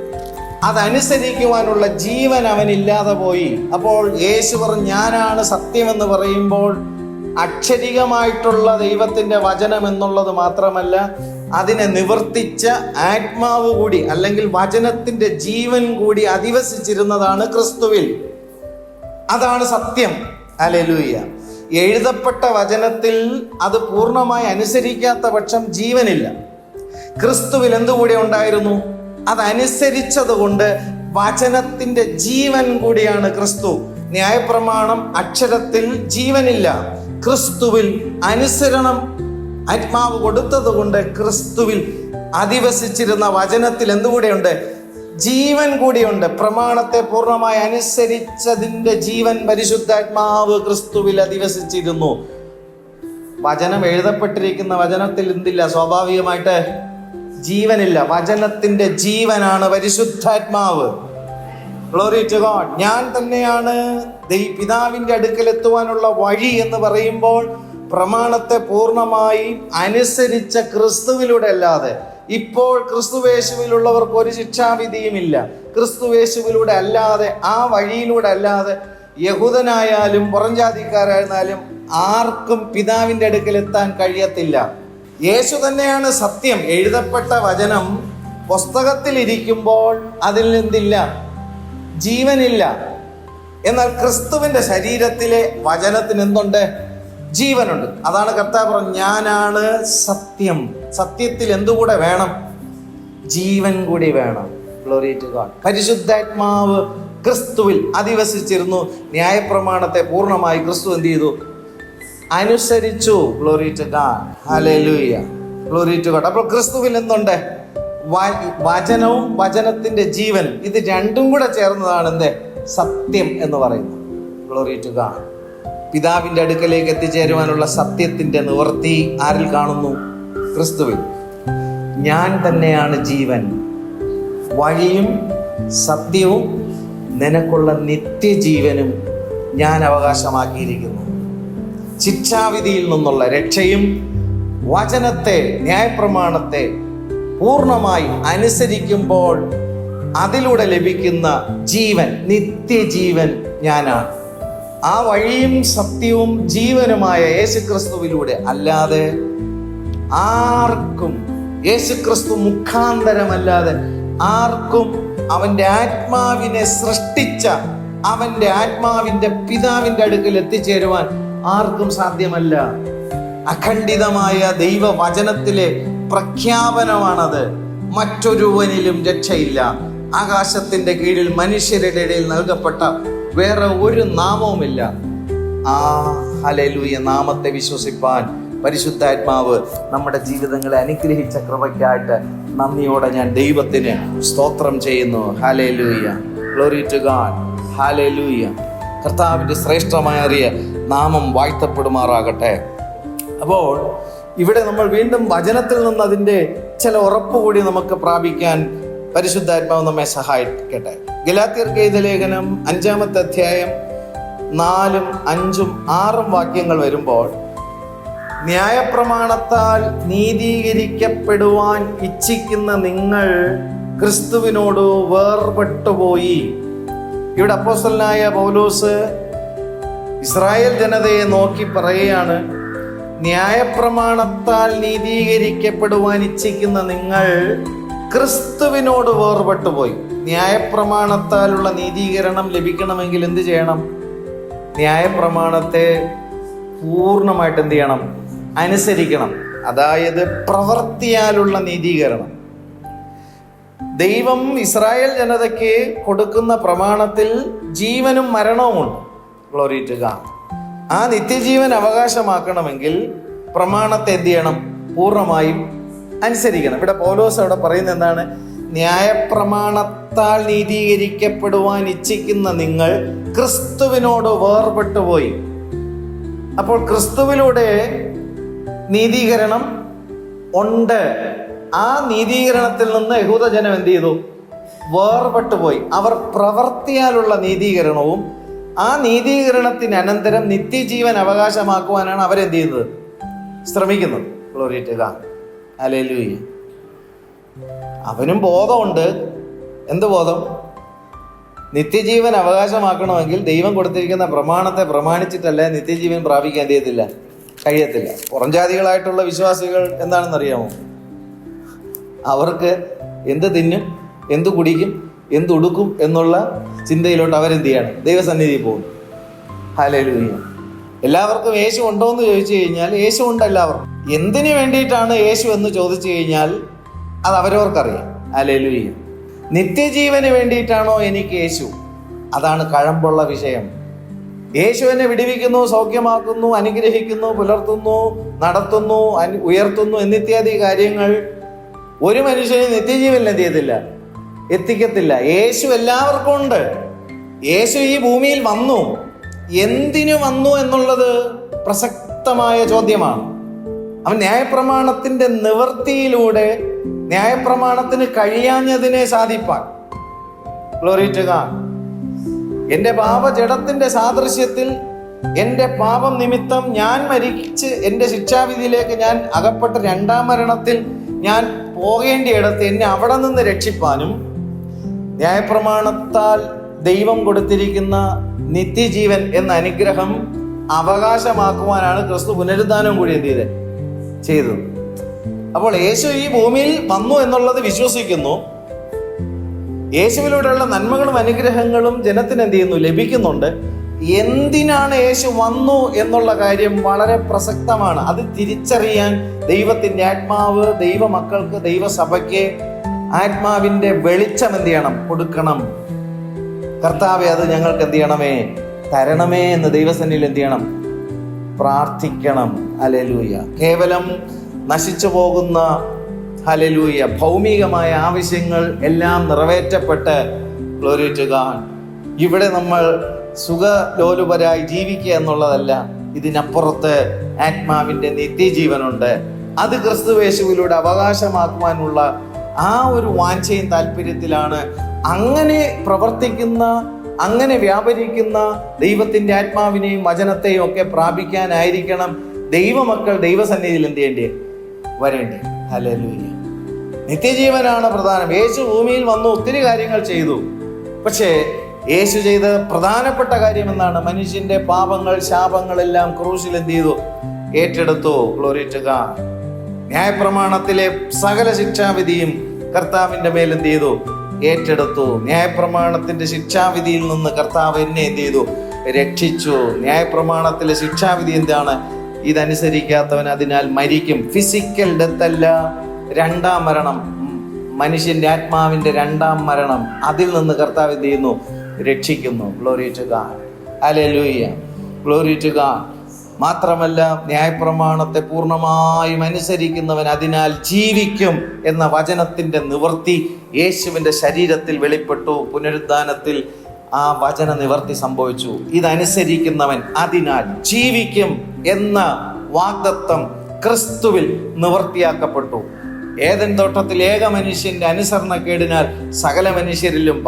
അതനുസരിക്കുവാനുള്ള ജീവൻ അവനില്ലാതെ പോയി. അപ്പോൾ യേശു പറഞ്ഞു ഞാനാണ് സത്യം എന്ന് പറയുമ്പോൾ അക്ഷരികമായിട്ടുള്ള ദൈവത്തിന്റെ വചനം എന്നുള്ളത് മാത്രമല്ല, അതിനെ നിവർത്തിച്ച ആത്മാവ് കൂടി അല്ലെങ്കിൽ വചനത്തിന്റെ ജീവൻ കൂടി അധിവസിച്ചിരുന്നതാണ് ക്രിസ്തുവിൽ. അതാണ് സത്യം. ഹല്ലേലൂയ. എഴുതപ്പെട്ട വചനത്തിൽ അത് പൂർണ്ണമായി അനുസരിക്കാത്ത പക്ഷം ജീവനില്ല. ക്രിസ്തുവിൽ എന്തുകൂടി ഉണ്ടായിരുന്നു? അതനുസരിച്ചത് കൊണ്ട് വചനത്തിന്റെ ജീവൻ കൂടിയാണ് ക്രിസ്തു. ന്യായപ്രമാണം അക്ഷരത്തിൽ ജീവനില്ല. ക്രിസ്തുവിൽ അനുസരണം ആത്മാവ് കൊടുത്തത് കൊണ്ട് ക്രിസ്തുവിൽ അധിവസിച്ചിരുന്ന വചനത്തിൽ എന്തുകൂടെയുണ്ട്? ജീവൻ കൂടിയുണ്ട്. പ്രമാണത്തെ പൂർണ്ണമായി അനുസരിച്ചതിന്റെ ജീവൻ പരിശുദ്ധാത്മാവ് ക്രിസ്തുവിൽ അധിവസിച്ചിരുന്നു. വചനം എഴുതപ്പെട്ടിരിക്കുന്ന വചനത്തിൽ എന്തില്ല? സ്വാഭാവികമായിട്ട് ജീവനില്ല. വചനത്തിന്റെ ജീവനാണ് പരിശുദ്ധാത്മാവ്. Glory to God. ഞാൻ തന്നെയാണ് പിതാവിന്റെ അടുക്കൽ എത്തുവാനുള്ള വഴി എന്ന് പറയുമ്പോൾ പ്രമാണത്തെ പൂർണ്ണമായി അനുസരിച്ച ക്രിസ്തുവിലൂടെ അല്ലാതെ ഇപ്പോൾ ക്രിസ്തുവേശുവിലുള്ളവർക്ക് ഒരു ശിക്ഷാവിധിയുമില്ല. ക്രിസ്തുവേശുവിലൂടെ അല്ലാതെ, ആ വഴിയിലൂടെ അല്ലാതെ യഹൂദനായാലും പുറംജാതിക്കാരായിരുന്നാലും ആർക്കും പിതാവിന്റെ അടുക്കൽ എത്താൻ കഴിയത്തില്ല. യേശു തന്നെയാണ് സത്യം. എഴുതപ്പെട്ട വചനം പുസ്തകത്തിൽ ഇരിക്കുമ്പോൾ അതിൽ എന്തില്ല? ജീവനില്ല. എന്നാൽ ക്രിസ്തുവിന്റെ ശരീരത്തിലെ വചനത്തിന് എന്തുണ്ട്? ജീവനുണ്ട്. അതാണ് കർത്താവ് പറഞ്ഞു, ഞാനാണ് സത്യം. സത്യത്തിൽ എന്തുകൂടെ വേണം? ജീവൻ കൂടി വേണം. Glory to God. പരിശുദ്ധാത്മാവ് ക്രിസ്തുവിൽ അധിവസിച്ചിരുന്നു. ന്യായപ്രമാണത്തെ പൂർണ്ണമായി ക്രിസ്തു എന്ത് ചെയ്തു? അനുസരിച്ചു. Glory to God. Hallelujah. Glory to God. അപ്പോൾ ക്രിസ്തുവിൽ എന്തുണ്ട്? വചനവും വചനത്തിന്റെ ജീവനും. ഇത് രണ്ടും കൂടെ ചേർന്നതാണ് എന്ത്? സത്യം എന്ന് പറയുന്നത്. Glory to God. പിതാവിന്റെ അടുക്കലേക്ക് എത്തിച്ചേരുവാനുള്ള സത്യത്തിന്റെ നിവൃത്തി ആരിൽ കാണുന്നു? ക്രിസ്തുവിൽ. ഞാൻ തന്നെയാണ് ജീവൻ, വഴിയും സത്യവും നിനക്കുള്ള നിത്യജീവനും ഞാൻ അവകാശമാക്കിയിരിക്കുന്നു. ശിക്ഷാവിധിയിൽ നിന്നുള്ള രക്ഷയും വചനത്തെ, ന്യായപ്രമാണത്തെ പൂർണ്ണമായി അനുസരിക്കുമ്പോൾ അതിലൂടെ ലഭിക്കുന്ന ജീവൻ, നിത്യജീവൻ ഞാനാണ്. ആ വഴിയും സത്യവും ജീവനുമായ യേശുക്രിസ്തുവിലൂടെ അല്ലാതെ ആർക്കും, യേശുക്രിസ്തു മുഖാന്തരമല്ലാതെ ആർക്കും അവന്റെ ആത്മാവിനെ സൃഷ്ടിച്ച അവന്റെ ആത്മാവിന്റെ പിതാവിന്റെ അടുക്കൽ എത്തിച്ചേരുവാൻ ആർക്കും സാധ്യമല്ല. അഖണ്ഡിതമായ ദൈവവചനത്തിലെ പ്രഖ്യാപനമാണത്. മറ്റൊരുവനിലും രക്ഷയില്ല. ആകാശത്തിന്റെ കീഴിൽ മനുഷ്യരുടെ ഇടയിൽ നൽകപ്പെട്ട വേറെ ഒരു നാമവുമില്ല. ആ ഹല്ലേലൂയ നാമത്തെ വിശ്വസിപ്പാൻ പരിശുദ്ധാത്മാവ് നമ്മുടെ ജീവിതങ്ങളെ അനുഗ്രഹിച്ച കൃപയ്ക്കായിട്ട് നന്ദിയോടെ ഞാൻ ദൈവത്തിന് സ്തോത്രം ചെയ്യുന്നു. Hallelujah. Glory to God. Hallelujah. കർത്താവിന്റെ ശ്രേഷ്ഠമേറിയ നാമം വാഴ്ത്തപ്പെടുമാറാകട്ടെ. അപ്പോൾ ഇവിടെ നമ്മൾ വീണ്ടും വചനത്തിൽ നിന്ന് അതിൻ്റെ ചില ഉറപ്പുകൂടി നമുക്ക് പ്രാപിക്കാൻ പരിശുദ്ധാത്മാവ് നമ്മെ സഹായിക്കട്ടെ. ഗലാത്യർക്ക് എഴുതിയ ലേഖനം 5-ാമത്തെ അധ്യായം 4, 5, 6 വാക്യങ്ങൾ വരുമ്പോൾ, ന്യായപ്രമാണത്താൽ നീതീകരിക്കപ്പെടുവാൻ ഇച്ഛിക്കുന്ന നിങ്ങൾ ക്രിസ്തുവിനോട് വേർപെട്ടുപോയി. ഇവിടെ അപ്പോസ്തലനായ പൗലോസ് ഇസ്രായേൽ ജനതയെ നോക്കി പറയുകയാണ്, ന്യായപ്രമാണത്താൽ നീതീകരിക്കപ്പെടുവാൻ ഇച്ഛിക്കുന്ന നിങ്ങൾ ക്രിസ്തുവിനോട് വേർപെട്ടുപോയി. ന്യായപ്രമാണത്താലുള്ള നീതീകരണം ലഭിക്കണമെങ്കിൽ എന്ത് ചെയ്യണം? ന്യായപ്രമാണത്തെ പൂർണ്ണമായിട്ട് എന്ത് ചെയ്യണം? അനുസരിക്കണം. അതായത് പ്രവൃത്തിയാലുള്ള നീതീകരണം. ദൈവം ഇസ്രായേൽ ജനതയ്ക്ക് കൊടുക്കുന്ന പ്രമാണത്തിൽ ജീവനും മരണവുമുണ്ട്. Glory to God. ആ നിത്യജീവൻ അവകാശമാക്കണമെങ്കിൽ പ്രമാണത്തെ എന്ത് ചെയ്യണം? പൂർണ്ണമായും അനുസരിക്കണം. ഇവിടെ പൗലോസ് അവിടെ പറയുന്നത് എന്താണ്? ന്യായപ്രമാണത്താൽ നീതീകരിക്കപ്പെടുവാൻ ഇച്ഛിക്കുന്ന നിങ്ങൾ ക്രിസ്തുവിനോട് വേർപെട്ടുപോയി. അപ്പോൾ ക്രിസ്തുവിലൂടെ നീതീകരണം ഉണ്ട്. ആ നീതീകരണത്തിൽ നിന്ന് യഹൂദജനം എന്ത് ചെയ്തു? വേർപെട്ടുപോയി. അവർ പ്രവൃത്തിയാലുള്ള നീതീകരണവും ആ നീതീകരണത്തിന് അനന്തരം നിത്യജീവൻ അവകാശമാക്കുവാനാണ് അവരെന്ത് ചെയ്യുന്നത്? ശ്രമിക്കുന്നത്. Glory to God. ഹല്ലേലൂയ. അവനും ബോധമുണ്ട്. എന്ത് ബോധം? നിത്യജീവൻ അവകാശമാക്കണമെങ്കിൽ ദൈവം കൊടുത്തിരിക്കുന്ന പ്രമാണത്തെ പ്രമാണിച്ചിട്ടല്ല നിത്യജീവൻ പ്രാപിക്കാൻ ചെയ്യത്തില്ല, കഴിയത്തില്ല. പുറംജാതികളായിട്ടുള്ള വിശ്വാസികൾ എന്താണെന്നറിയാമോ? അവർക്ക് എന്ത് തിന്നും, എന്ത് കുടിക്കും, എന്തുടുക്കും എന്നുള്ള ചിന്തയിലോട്ട് അവരെന്ത് ചെയ്യണം? ദൈവസന്നിധിയിൽ പോകും. ഹല്ലേലൂയ. എല്ലാവർക്കും യേശു ഉണ്ടോ എന്ന് ചോദിച്ചു കഴിഞ്ഞാൽ യേശു ഉണ്ട് എല്ലാവർക്കും. എന്തിനു വേണ്ടിയിട്ടാണ് യേശു എന്ന് ചോദിച്ചു കഴിഞ്ഞാൽ അത് അവരവർക്കറിയാം. ഹല്ലേലൂയ. നിത്യജീവന് വേണ്ടിയിട്ടാണോ എനിക്ക് യേശു? അതാണ് കഴമ്പുള്ള വിഷയം. യേശു എന്നെ വിടുവിക്കുന്നു, സൗഖ്യമാക്കുന്നു, അനുഗ്രഹിക്കുന്നു, പുലർത്തുന്നു, നടത്തുന്നു, ഉയർത്തുന്നു എന്നിത്യാദി കാര്യങ്ങൾ ഒരു മനുഷ്യന് നിത്യജീവനിൽ എന്ത് ചെയ്യത്തില്ല? എത്തിക്കത്തില്ല. യേശു എല്ലാവർക്കും ഉണ്ട്. യേശു ഈ ഭൂമിയിൽ വന്നു. എന്തിനു വന്നു എന്നുള്ളത് പ്രസക്തമായ ചോദ്യമാണ്. അവൻ ന്യായപ്രമാണത്തിന്റെ നിവൃത്തിയിലൂടെ ന്യായപ്രമാണത്തിന് കഴിയാഞ്ഞതിനെ സാധിപ്പാൻ. Glory to God. എൻ്റെ പാപജഡത്തിന്റെ സാദൃശ്യത്തിൽ എൻ്റെ പാപം നിമിത്തം ഞാൻ മരിച്ച് എൻ്റെ ശിക്ഷാവിധിയിലേക്ക് ഞാൻ അകപ്പെട്ട 2ാം മരണത്തിൽ ഞാൻ പോകേണ്ടിയിടത്ത് എന്നെ അവിടെ നിന്ന് രക്ഷിപ്പാനും ന്യായപ്രമാണത്താൽ ദൈവം കൊടുത്തിരിക്കുന്ന നിത്യജീവൻ എന്ന അനുഗ്രഹം അവകാശമാക്കുവാനാണ് ക്രിസ്തു പുനരുദ്ധാനം കൂടി എന്ത് ചെയ്തത്. അപ്പോൾ യേശു ഈ ഭൂമിയിൽ വന്നു എന്നുള്ളത് വിശ്വസിക്കുന്നു. യേശുവിലൂടെയുള്ള നന്മകളും അനുഗ്രഹങ്ങളും ജനത്തിന് എന്ത് ചെയ്യുന്നു? ലഭിക്കുന്നുണ്ട്. എന്തിനാണ് യേശു വന്നു എന്നുള്ള കാര്യം വളരെ പ്രസക്തമാണ്. അത് തിരിച്ചറിയാൻ ദൈവത്തിൻ്റെ ആത്മാവ് ദൈവമക്കൾക്ക്, ദൈവസഭയ്ക്ക് ആത്മാവിൻ്റെ വെളിച്ചം എന്ത് ചെയ്യണം? കൊടുക്കണം. കർത്താവെ, അത് ഞങ്ങൾക്ക് എന്ത് ചെയ്യണമേ? തരണമേ എന്ന് ദൈവസന്നിധിയിൽ എന്ത് ചെയ്യണം? പ്രാർത്ഥിക്കണം. ഹല്ലേലൂയ. കേവലം നശിച്ചു പോകുന്ന ഹല്ലേലൂയ ഭൗമികമായ ആവശ്യങ്ങൾ എല്ലാം നിറവേറ്റപ്പെട്ട് ഗ്ലോറി ടു ഗോഡ്. ഇവിടെ നമ്മൾ സുഖലോലുപരായി ജീവിക്കുക എന്നുള്ളതല്ല, ഇതിനപ്പുറത്ത് ആത്മാവിൻ്റെ നിത്യജീവനുണ്ട്. അത് ക്രിസ്തുയേശുവിലൂടെ അവകാശമാക്കുവാനുള്ള ആ ഒരു വാഞ്ചയും താല്പര്യത്തിലാണ് അങ്ങനെ പ്രവർത്തിക്കുന്ന, അങ്ങനെ വ്യാപരിക്കുന്ന ദൈവത്തിൻ്റെ ആത്മാവിനെയും വചനത്തെയും ഒക്കെ പ്രാപിക്കാനായിരിക്കണം ദൈവമക്കൾ ദൈവസന്നിധിയിൽ എന്ത് ചെയ്യേണ്ടി വരേണ്ടി. ഹല്ലേലൂയ. നിത്യജീവനാണ് പ്രധാനം. യേശു ഭൂമിയിൽ വന്നു ഒത്തിരി കാര്യങ്ങൾ ചെയ്തു. പക്ഷേ യേശു ചെയ്ത പ്രധാനപ്പെട്ട കാര്യം എന്താണ്? മനുഷ്യന്റെ പാപങ്ങൾ, ശാപങ്ങളെല്ലാം ക്രൂശിൽ എന്ത് ചെയ്തു? ഏറ്റെടുത്തു. Glory to God. ന്യായപ്രമാണത്തിലെ സകല ശിക്ഷാവിധിയും കർത്താവിന്റെ മേൽ എന്ത് ചെയ്തു? ഏറ്റെടുത്തു. ന്യായപ്രമാണത്തിന്റെ ശിക്ഷാവിധിയിൽ നിന്ന് കർത്താവ് എന്നെ എന്ത് ചെയ്തു? രക്ഷിച്ചു. ന്യായപ്രമാണത്തിലെ ശിക്ഷാവിധി എന്താണ്? ഇതനുസരിക്കാത്തവൻ അതിനാൽ മരിക്കും. ഫിസിക്കൽ ഡെത്ത് അല്ല, രണ്ടാം മരണം, മനുഷ്യന്റെ ആത്മാവിന്റെ രണ്ടാം മരണം, അതിൽ നിന്ന് കർത്താവ് എന്ത് ചെയ്യുന്നു? രക്ഷിക്കുന്നു. Glory to God. Hallelujah. Glory to God. മാത്രമല്ല, ന്യായപ്രമാണത്തെ പൂർണ്ണമായും അനുസരിക്കുന്നവൻ അതിനാൽ ജീവിക്കും എന്ന വചനത്തിന്റെ നിവൃത്തി യേശുവിന്റെ ശരീരത്തിൽ വെളിപ്പെട്ടു. പുനരുദ്ധാനത്തിൽ ആ വചന നിവൃത്തി സംഭവിച്ചു. ഇതനുസരിക്കുന്നവൻ അതിനാൽ ജീവിക്കും എന്ന വാഗ്ദത്തം ക്രിസ്തുവിൽ നിവൃത്തിയാക്കപ്പെട്ടു. ഏദൻ തോട്ടത്തിൽ ഏക മനുഷ്യന്റെ അനുസരണക്കേടിനാൽ സകല മനുഷ്യരിലും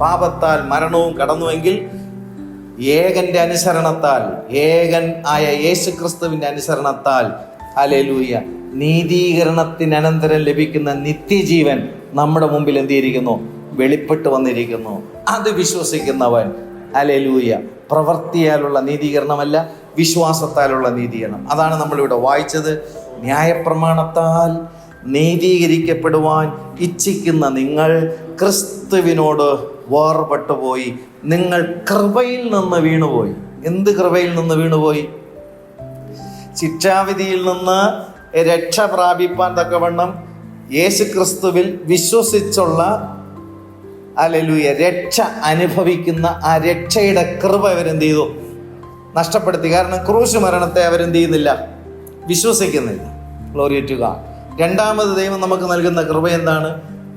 പാപത്താൽ മരണവും കടന്നുവെങ്കിൽ ഏകന്റെ അനുസരണത്താൽ, ഏകൻ ആയ യേശു ക്രിസ്തുവിന്റെ അനുസരണത്താൽ, ഹല്ലേലൂയ, നീതീകരണത്തിനനന്തരം ലഭിക്കുന്ന നിത്യജീവൻ നമ്മുടെ മുമ്പിൽ എന്തിയിരിക്കുന്നു? വെളിപ്പെട്ട് വന്നിരിക്കുന്നു. അത് വിശ്വസിക്കുന്നവൻ, ഹല്ലേലൂയ, പ്രവൃത്തിയാലുള്ള നീതീകരണമല്ല, വിശ്വാസത്താലുള്ള നീതീകരണം. അതാണ് നമ്മളിവിടെ വായിച്ചത്. ന്യായപ്രമാണത്താൽ നീതീകരിക്കപ്പെടുവാൻ ഇച്ഛിക്കുന്ന നിങ്ങൾ ക്രിസ്തുവിനോട് വേർപെട്ടുപോയി. നിങ്ങൾ കൃപയിൽ നിന്ന് വീണുപോയി. എന്ത് കൃപയിൽ നിന്ന് വീണുപോയി? ശിക്ഷാവിധിയിൽ നിന്ന് രക്ഷ പ്രാപിപ്പാൻ തക്കവണ്ണം യേശു ക്രിസ്തുവിൽ വിശ്വസിച്ചുള്ള ഹല്ലേലൂയ രക്ഷ അനുഭവിക്കുന്ന ആ രക്ഷയുടെ കൃപ അവരെന്ത് ചെയ്തു? നഷ്ടപ്പെടുത്തി. കാരണം ക്രൂശ് മരണത്തെ അവരെന്ത് ചെയ്യുന്നില്ല? വിശ്വസിക്കുന്നില്ല. Glory to God. രണ്ടാമത് ദൈവം നമുക്ക് നൽകുന്ന കൃപ എന്താണ്?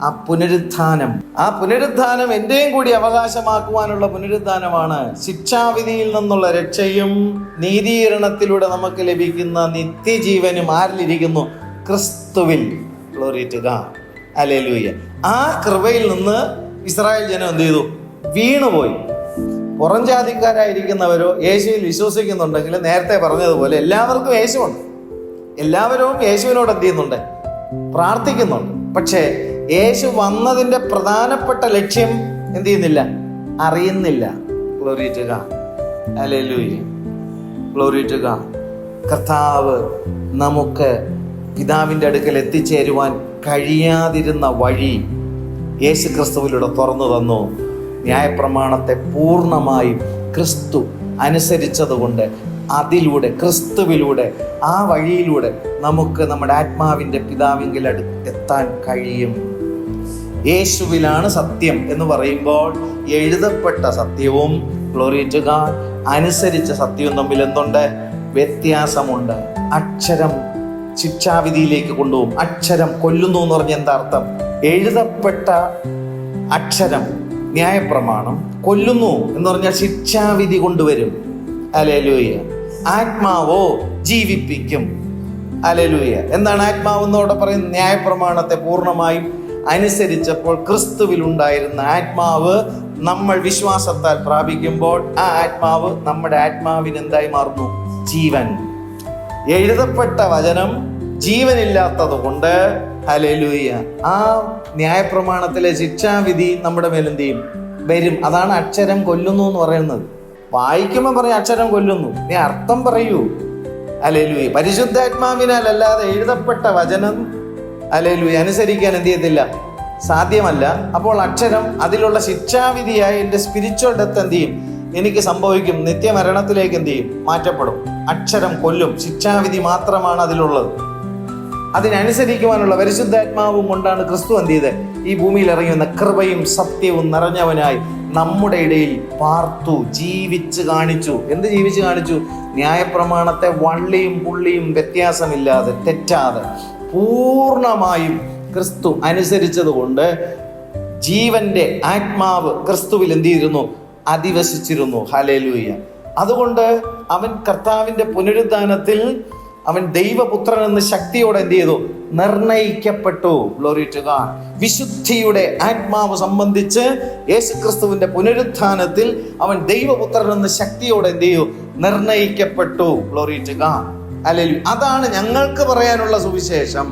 ആ പുനരുത്ഥാനം. ആ പുനരുത്ഥാനം എൻ്റെയും കൂടി അവകാശമാക്കുവാനുള്ള പുനരുത്ഥാനമാണ്. ശിക്ഷാവിധിയിൽ നിന്നുള്ള രക്ഷയും നീതീകരണത്തിലൂടെ നമുക്ക് ലഭിക്കുന്ന നിത്യജീവനും ആരിലിരിക്കുന്നു? ക്രിസ്തുവിൽ. Glory to God. ഹല്ലേലൂയ. ആ കൃപയിൽ നിന്ന് ഇസ്രായേൽ ജനം എന്ത് ചെയ്തു? വീണുപോയി. പുറം ജാതിക്കാരായിരിക്കുന്നവരോ യേശുവിൽ വിശ്വസിക്കുന്നുണ്ടെങ്കിൽ നേരത്തെ പറഞ്ഞതുപോലെ എല്ലാവർക്കും യേശുവുണ്ട്. എല്ലാവരും യേശുവിനോട് എന്ത് ചെയ്യുന്നുണ്ട്? പ്രാർത്ഥിക്കുന്നുണ്ട്. പക്ഷേ യേശു വന്നതിൻ്റെ പ്രധാനപ്പെട്ട ലക്ഷ്യം എന്ത് ചെയ്യുന്നില്ല? അറിയുന്നില്ല. Glory to God. Hallelujah. Glory to God. കർത്താവ് നമുക്ക് പിതാവിൻ്റെ അടുക്കൽ എത്തിച്ചേരുവാൻ കഴിയാതിരുന്ന വഴി യേശു ക്രിസ്തുവിലൂടെ തുറന്നു തന്നു. ന്യായപ്രമാണത്തെ പൂർണ്ണമായും ക്രിസ്തു അനുസരിച്ചതുകൊണ്ട് അതിലൂടെ, ക്രിസ്തുവിലൂടെ, ആ വഴിയിലൂടെ നമുക്ക് നമ്മുടെ ആത്മാവിൻ്റെ പിതാവിങ്കിൽ എത്താൻ കഴിയും. യേശുവിലാണ് സത്യം എന്ന് പറയുമ്പോൾ എഴുതപ്പെട്ട സത്യവും ഗ്ലോറി ടു ഗോഡ് അനുസരിച്ച സത്യവും തമ്മിൽ എന്തുണ്ട്? വ്യത്യാസമുണ്ട്. അക്ഷരം ശിക്ഷാവിധിയിലേക്ക് കൊണ്ടുപോകും. അക്ഷരം കൊല്ലുന്നു എന്ന് പറഞ്ഞ എന്താ അർത്ഥം? എഴുതപ്പെട്ട അക്ഷരം ന്യായപ്രമാണം കൊല്ലുന്നു എന്ന് പറഞ്ഞാൽ ശിക്ഷാവിധി കൊണ്ടുവരും. ഹല്ലേലൂയ. ആത്മാവോ ജീവിപ്പിക്കും. ഹല്ലേലൂയ. എന്താണ് ആത്മാവ് എന്നോടെ പറയുന്നത്? ന്യായപ്രമാണത്തെ പൂർണ്ണമായും അനുസരിച്ചപ്പോൾ ക്രിസ്തുവിലുണ്ടായിരുന്ന ആത്മാവ് നമ്മൾ വിശ്വാസത്താൽ പ്രാപിക്കുമ്പോൾ ആ ആത്മാവ് നമ്മുടെ ആത്മാവിന് എന്തായി മാറുന്നു? ജീവൻ. എഴുതപ്പെട്ട വചനം ജീവനില്ലാത്തത് കൊണ്ട് ഹല്ലേലൂയ ആ ന്യായപ്രമാണത്തിലെ ശിക്ഷാവിധി നമ്മുടെ മേൽ എന്ത് ചെയ്യും? വരും. അതാണ് അക്ഷരം കൊല്ലുന്നു എന്ന് പറയുന്നത്. വായിക്കുമ്പോൾ പറയും അക്ഷരം കൊല്ലുന്നു, നീ അർത്ഥം പറയൂ. ഹല്ലേലൂയ. പരിശുദ്ധാത്മാവിനാൽ അല്ലാതെ എഴുതപ്പെട്ട വചനം ഹല്ലേലൂയ അനുസരിക്കാൻ എന്ത് ചെയ്യത്തില്ല? സാധ്യമല്ല. അപ്പോൾ അക്ഷരം അതിലുള്ള ശിക്ഷാവിധിയായ എൻ്റെ സ്പിരിച്വൽ ഡെത്ത് എന്ത് ചെയ്യും? എനിക്ക് സംഭവിക്കും, നിത്യമരണത്തിലേക്ക് എന്ത് ചെയ്യും? മാറ്റപ്പെടും. അക്ഷരം കൊല്ലും, ശിക്ഷാവിധി മാത്രമാണ് അതിലുള്ളത്. അതിനനുസരിക്കുവാനുള്ള പരിശുദ്ധാത്മാവും കൊണ്ടാണ് ക്രിസ്തു എന്ത് ചെയ്ത് ഈ ഭൂമിയിൽ ഇറങ്ങി വന്ന കൃപയും സത്യവും നിറഞ്ഞവനായി നമ്മുടെ ഇടയിൽ പാർത്തു, ജീവിച്ച് കാണിച്ചു. എന്ത് ജീവിച്ച് കാണിച്ചു? ന്യായപ്രമാണത്തെ വള്ളിയും പുള്ളിയും വ്യത്യാസമില്ലാതെ, തെറ്റാതെ പൂർണ്ണമായും ക്രിസ്തു അനുസരിച്ചത് കൊണ്ട് ജീവന്റെ ആത്മാവ് ക്രിസ്തുവിൽ എന്ത് ചെയ്തിരുന്നു? അധിവസിച്ചിരുന്നു. ഹല്ലേലൂയ. അതുകൊണ്ട് അവൻ കർത്താവിന്റെ പുനരുദ്ധാനത്തിൽ അവൻ ദൈവപുത്രൻ എന്ന ശക്തിയോടെ എന്ത് ചെയ്തു? നിർണയിക്കപ്പെട്ടു. Glory to God. വിശുദ്ധിയുടെ ആത്മാവ് സംബന്ധിച്ച് യേശുക്രിസ്തുവിന്റെ പുനരുദ്ധാനത്തിൽ അവൻ ദൈവപുത്രൻ എന്ന ശക്തിയോടെ എന്ത് ചെയ്തു? നിർണയിക്കപ്പെട്ടു. Glory to God. ഹല്ലേലൂയ. അതാണ് ഞങ്ങൾക്ക് പറയാനുള്ള സുവിശേഷം.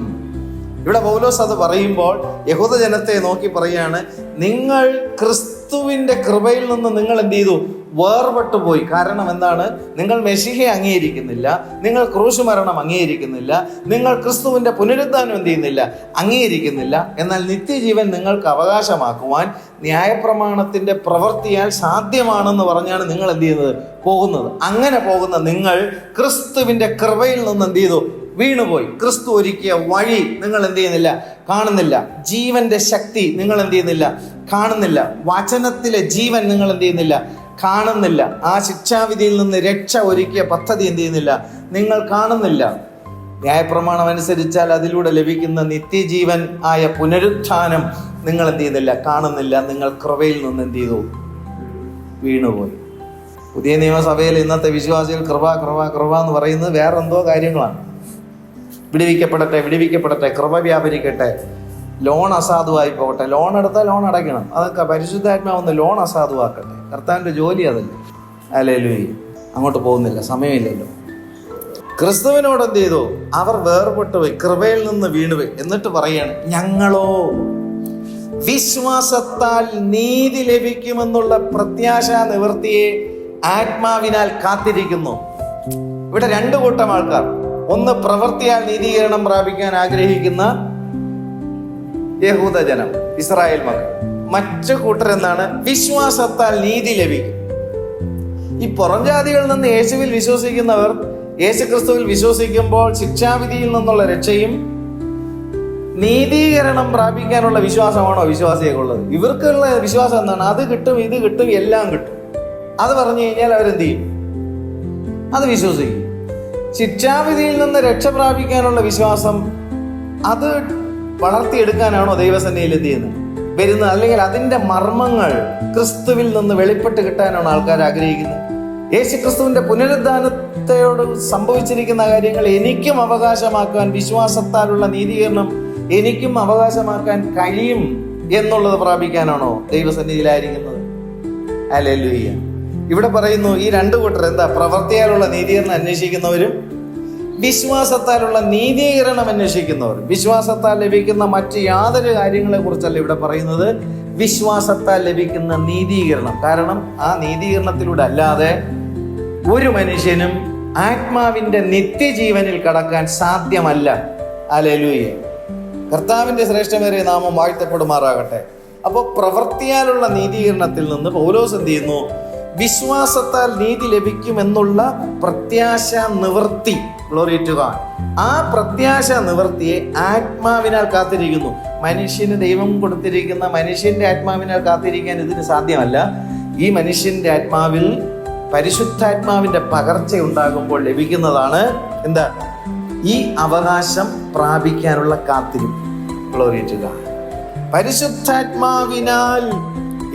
ഇവിടെ പൗലോസ് അത് പറയുമ്പോൾ യഹൂദ ജനത്തെ നോക്കി പറയാണ്, നിങ്ങൾ ക്രിസ്തുവിന്റെ കൃപയിൽ നിന്ന് നിങ്ങൾ എന്ത് ചെയ്തു? വേർപെട്ടു പോയി. കാരണം എന്താണ്? നിങ്ങൾ മെശിഹയെ അംഗീകരിക്കുന്നില്ല, നിങ്ങൾ ക്രൂശ് മരണം അംഗീകരിക്കുന്നില്ല, നിങ്ങൾ ക്രിസ്തുവിന്റെ പുനരുദ്ധാനം എന്ത് ചെയ്യുന്നില്ല? അംഗീകരിക്കുന്നില്ല. എന്നാൽ നിത്യജീവൻ നിങ്ങൾക്ക് അവകാശമാക്കുവാൻ ന്യായപ്രമാണത്തിന്റെ പ്രവൃത്തിയാൽ സാധ്യമാണെന്ന് പറഞ്ഞാണ് നിങ്ങൾ എന്ത് ചെയ്യുന്നത്? പോകുന്നത്. അങ്ങനെ പോകുന്ന നിങ്ങൾ ക്രിസ്തുവിന്റെ കൃപയിൽ നിന്ന് എന്ത് ചെയ്തു? വീണുപോയി. ക്രിസ്തു ഒരുക്കിയ വഴി നിങ്ങൾ എന്ത് ചെയ്യുന്നില്ല? കാണുന്നില്ല. ജീവന്റെ ശക്തി നിങ്ങൾ എന്ത് ചെയ്യുന്നില്ല? കാണുന്നില്ല. വചനത്തിലെ ജീവൻ നിങ്ങൾ എന്ത് ചെയ്യുന്നില്ല? കാണുന്നില്ല. ആ ശിക്ഷാവിധിയിൽ നിന്ന് രക്ഷ ഒരുക്കിയ പദ്ധതി എന്ത് ചെയ്യുന്നില്ല? നിങ്ങൾ കാണുന്നില്ല. ന്യായപ്രമാണം അനുസരിച്ചാൽ അതിലൂടെ ലഭിക്കുന്ന നിത്യജീവൻ ആയ പുനരുത്ഥാനം നിങ്ങൾ എന്ത് ചെയ്യുന്നില്ല? കാണുന്നില്ല. നിങ്ങൾ കൃപയിൽ നിന്ന് എന്ത് ചെയ്തു? വീണുപോയി. പുതിയ നിയമസഭയിൽ ഇന്നത്തെ വിശ്വാസികൾ കൃപ കൃപ കൃപ എന്ന് പറയുന്നത് വേറെന്തോ കാര്യങ്ങളാണ്. വിടുവിക്കപ്പെടട്ടെ, വിടുവിക്കപ്പെടട്ടെ, കൃപ വ്യാപരിക്കട്ടെ, ലോൺ അസാധുവായി പോകട്ടെ, ലോൺ എടുത്താൽ ലോൺ അടയ്ക്കണം, അതൊക്കെ പരിശുദ്ധാത്മാവൊന്ന് ലോൺ അസാധുവാക്കട്ടെ. കർത്താവിൻ്റെ ജോലി അതല്ലേ. ഹല്ലേലൂയ. അങ്ങോട്ട് പോകുന്നില്ല, സമയമില്ലല്ലോ. ക്രിസ്തുവിനോട് എന്ത് ചെയ്തു? അവർ വേർപെട്ടു പോയി, കൃപയിൽ നിന്ന് വീണുപോയി. എന്നിട്ട് പറയാണ്, ഞങ്ങളോ വിശ്വാസത്താൽ നീതി ലഭിക്കുമെന്നുള്ള പ്രത്യാശാ നിവൃത്തിയെ ആത്മാവിനാൽ കാത്തിരിക്കുന്നു. ഇവിടെ രണ്ടു കൂട്ടം ആൾക്കാർ. ഒന്ന് പ്രവൃത്തിയാൽ നീതീകരണം പ്രാപിക്കാൻ ആഗ്രഹിക്കുന്ന യഹൂദജനം, ഇസ്രായേൽ മക്കൾ. മറ്റു കൂട്ടർ എന്താണ്? വിശ്വാസത്താൽ നീതി ലഭിക്കും. ഈ പുറംജാതികളിൽ നിന്ന് യേശുവിൽ വിശ്വസിക്കുന്നവർ യേശുക്രിസ്തുവിൽ വിശ്വസിക്കുമ്പോൾ ശിക്ഷാവിധിയിൽ നിന്നുള്ള രക്ഷയും നീതീകരണം പ്രാപിക്കാനുള്ള വിശ്വാസമാണോ വിശ്വാസികൾക്കുള്ളത്? ഇവർക്കുള്ള വിശ്വാസം എന്താണ്? അത് കിട്ടും, ഇത് കിട്ടും, എല്ലാം കിട്ടും. അത് പറഞ്ഞു കഴിഞ്ഞാൽ അവരെന്ത് ചെയ്യും? അത് വിശ്വസിക്കും. ശിക്ഷാവിധിയിൽ നിന്ന് രക്ഷ പ്രാപിക്കാനുള്ള വിശ്വാസം അത് വളർത്തിയെടുക്കാനാണോ ദൈവസന്നിധിയിൽ എന്ത് ചെയ്യുന്നത്? വരുന്നത്? അല്ലെങ്കിൽ അതിൻ്റെ മർമ്മങ്ങൾ ക്രിസ്തുവിൽ നിന്ന് വെളിപ്പെട്ട് കിട്ടാനാണ് ആൾക്കാർ ആഗ്രഹിക്കുന്നത്? യേശു ക്രിസ്തുവിന്റെ പുനരുദ്ധാനത്തോട് സംഭവിച്ചിരിക്കുന്ന കാര്യങ്ങൾ എനിക്കും അവകാശമാക്കാൻ, വിശ്വാസത്താലുള്ള നീതീകരണം എനിക്കും അവകാശമാക്കാൻ കഴിയും എന്നുള്ളത് പ്രാപിക്കാനാണോ ദൈവസന്നിധിയിലായിരിക്കുന്നത്? ഹല്ലേലൂയ. ഇവിടെ പറയുന്നു ഈ രണ്ടു കൂട്ടർ എന്താ? പ്രവൃത്തിയാലുള്ള നീതീകരണം അന്വേഷിക്കുന്നവരും വിശ്വാസത്താലുള്ള നീതീകരണം അന്വേഷിക്കുന്നവരും. വിശ്വാസത്താൽ ലഭിക്കുന്ന മറ്റ് യാതൊരു കാര്യങ്ങളെ കുറിച്ചല്ല ഇവിടെ പറയുന്നത്, വിശ്വാസത്താൽ ലഭിക്കുന്ന നീതീകരണം. കാരണം ആ നീതീകരണത്തിലൂടെ അല്ലാതെ ഒരു മനുഷ്യനും ആത്മാവിന്റെ നിത്യജീവനിൽ കടക്കാൻ സാധ്യമല്ല. ഹല്ലേലൂയ. കർത്താവിന്റെ ശ്രേഷ്ഠമേറിയ നാമം വാഴ്ത്തപ്പെടുമാറാകട്ടെ. അപ്പോൾ പ്രവൃത്തിയാലുള്ള നീതീകരണത്തിൽ നിന്ന് പൗലോസ് എന്ത് ചെയ്യുന്നു? വിശ്വാസത്താൽ നീതി ലഭിക്കുമെന്നുള്ള പ്രത്യാശ നിവൃത്തി. Glory to God. ആ പ്രത്യാശ നിവൃത്തിയെ ആത്മാവിനാൽ കാത്തിരിക്കുന്നു. മനുഷ്യന് ദൈവം കൊടുത്തിരിക്കുന്ന മനുഷ്യന്റെ ആത്മാവിനാൽ കാത്തിരിക്കാൻ ഇതിന് സാധ്യമല്ല. ഈ മനുഷ്യന്റെ ആത്മാവിൽ പരിശുദ്ധാത്മാവിന്റെ പകർച്ച ഉണ്ടാകുമ്പോൾ ലഭിക്കുന്നതാണ് എന്താ? ഈ അവകാശം പ്രാപിക്കാനുള്ള കാത്തിരിപ്പ്. Glory to God. പരിശുദ്ധാത്മാവിനാൽ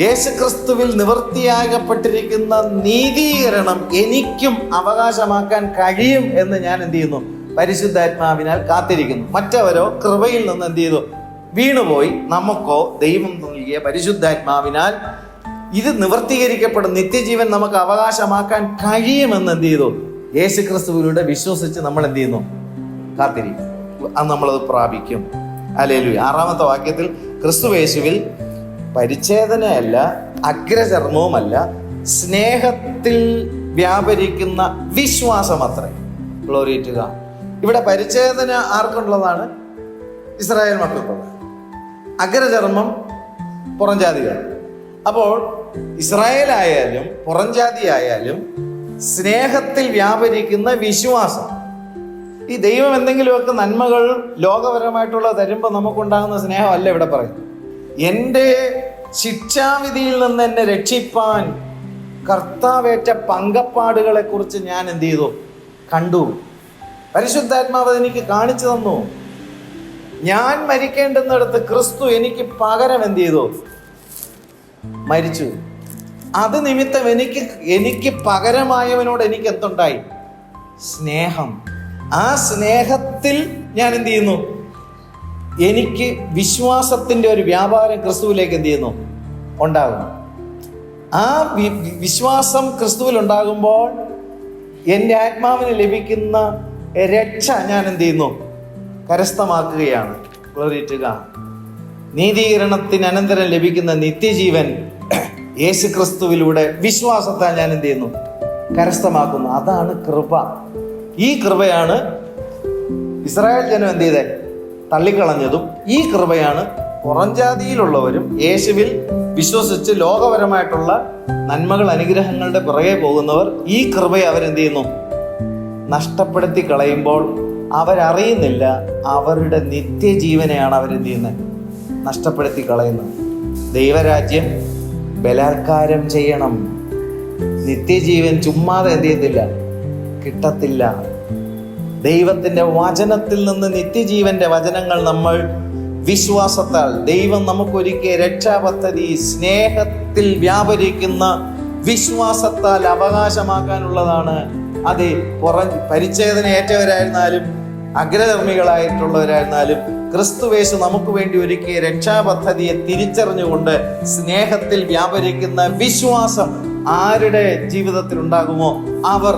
യേശുക്രിസ്തുവിൽ നിവൃത്തിയാകപ്പെട്ടിരിക്കുന്ന നീതീകരണം എനിക്കും അവകാശമാക്കാൻ കഴിയും എന്ന് ഞാൻ എന്ത് ചെയ്യുന്നു? പരിശുദ്ധാത്മാവിനാൽ കാത്തിരിക്കുന്നു. മറ്റവരോ കൃപയിൽ നിന്ന് എന്ത് ചെയ്തു? വീണുപോയി. നമുക്കോ ദൈവം നൽകിയ പരിശുദ്ധാത്മാവിനാൽ ഇത് നിവർത്തീകരിക്കപ്പെടും, നിത്യജീവൻ നമുക്ക് അവകാശമാക്കാൻ കഴിയുമെന്ന് എന്ത് ചെയ്തു? യേശുക്രിസ്തുവിലൂടെ വിശ്വസിച്ച് നമ്മൾ എന്ത് ചെയ്യുന്നു? കാത്തിരിക്കും. അത് നമ്മളത് പ്രാപിക്കും. ഹല്ലേലൂയ. 6-ാമത്തെ വാക്യത്തിൽ ക്രിസ്തു യേശുവിൽ പരിച്ഛേദനയല്ല, അഗ്രചർമ്മവുമല്ല, സ്നേഹത്തിൽ വ്യാപരിക്കുന്ന വിശ്വാസം അത്രേ. Glory to God. ഇവിടെ പരിച്ഛേദന ആർക്കുള്ളതാണ്? ഇസ്രായേൽ മക്കൾക്കുള്ളത്. അഗ്രചർമ്മം പുറംജാതികൾ. അപ്പോൾ ഇസ്രായേലായാലും പുറംജാതി ആയാലും സ്നേഹത്തിൽ വ്യാപരിക്കുന്ന വിശ്വാസം. ഈ ദൈവം എന്തെങ്കിലുമൊക്കെ നന്മകൾ ലോകപരമായിട്ടുള്ള തരുമ്പോൾ നമുക്കുണ്ടാകുന്ന സ്നേഹമല്ല ഇവിടെ പറയുന്നത്. എൻ്റെ ശിക്ഷാവിധിയിൽ നിന്ന് എന്നെ രക്ഷിപ്പാൻ കർത്താവേറ്റ പങ്കപ്പാടുകളെ കുറിച്ച് ഞാൻ എന്ത് ചെയ്തു? കണ്ടു. പരിശുദ്ധാത്മാവ് എനിക്ക് കാണിച്ചു തന്നു. ഞാൻ മരിക്കേണ്ടുന്നിടത്ത് ക്രിസ്തു എനിക്ക് പകരം എന്ത് ചെയ്തു? മരിച്ചു. അത് നിമിത്തം എനിക്ക് പകരമായവനോട് എനിക്ക് എന്തുണ്ടായി? സ്നേഹം. ആ സ്നേഹത്തിൽ ഞാൻ എന്ത് ചെയ്യുന്നു? എനിക്ക് വിശ്വാസത്തിന്റെ ഒരു വ്യാപാരം ക്രിസ്തുവിലേക്ക് എന്ത് ചെയ്യുന്നു? ഉണ്ടാകുന്നു. ആ വിശ്വാസം ക്രിസ്തുവിൽ ഉണ്ടാകുമ്പോൾ എൻ്റെ ആത്മാവിന് ലഭിക്കുന്ന രക്ഷ ഞാൻ എന്ത് ചെയ്യുന്നു? കരസ്ഥമാക്കുകയാണ്. Glory to God. നീതീകരണത്തിന് അനന്തരം ലഭിക്കുന്ന നിത്യജീവൻ യേശു ക്രിസ്തുവിലൂടെ വിശ്വാസത്താൽ ഞാൻ എന്ത് ചെയ്യുന്നു? കരസ്ഥമാക്കുന്നു. അതാണ് കൃപ. ഈ കൃപയാണ് ഇസ്രായേൽ ജനം എന്ത് ചെയ്തേ? തള്ളിക്കളഞ്ഞതും. ഈ കൃപയാണ് പുറംജാതിയിലുള്ളവരും യേശുവിൽ വിശ്വസിച്ച് ലോകപരമായിട്ടുള്ള നന്മകൾ അനുഗ്രഹങ്ങളുടെ പുറകെ പോകുന്നവർ ഈ കൃപയെ അവരെന്ത് ചെയ്യുന്നു? നഷ്ടപ്പെടുത്തി കളയുമ്പോൾ അവരറിയുന്നില്ല അവരുടെ നിത്യജീവനെയാണ് അവരെന്ത് ചെയ്യുന്നത്? നഷ്ടപ്പെടുത്തി കളയുന്നത്. ദൈവരാജ്യം ബലാത്കാരം ചെയ്യണം. നിത്യജീവൻ ചുമ്മാതെ എന്ത് ചെയ്യത്തില്ല? കിട്ടത്തില്ല. ദൈവത്തിന്റെ വചനത്തിൽ നിന്ന് നിത്യജീവന്റെ വചനങ്ങൾ നമ്മൾ വിശ്വാസത്താൽ ദൈവം നമുക്കൊരുക്കിയ രക്ഷാപദ്ധതി സ്നേഹത്തിൽ വ്യാപരിക്കുന്ന വിശ്വാസത്താൽ അവകാശമാക്കാനുള്ളതാണ്. അത് പരിച്ഛേദന ഏറ്റവരായിരുന്നാലും അഗ്രധർമ്മികളായിട്ടുള്ളവരായിരുന്നാലും ക്രിസ്തുവേശു നമുക്ക് വേണ്ടി ഒരുക്കിയ രക്ഷാപദ്ധതിയെ തിരിച്ചറിഞ്ഞുകൊണ്ട് സ്നേഹത്തിൽ വ്യാപരിക്കുന്ന വിശ്വാസം ആരുടെ ജീവിതത്തിൽ ഉണ്ടാകുമോ അവർ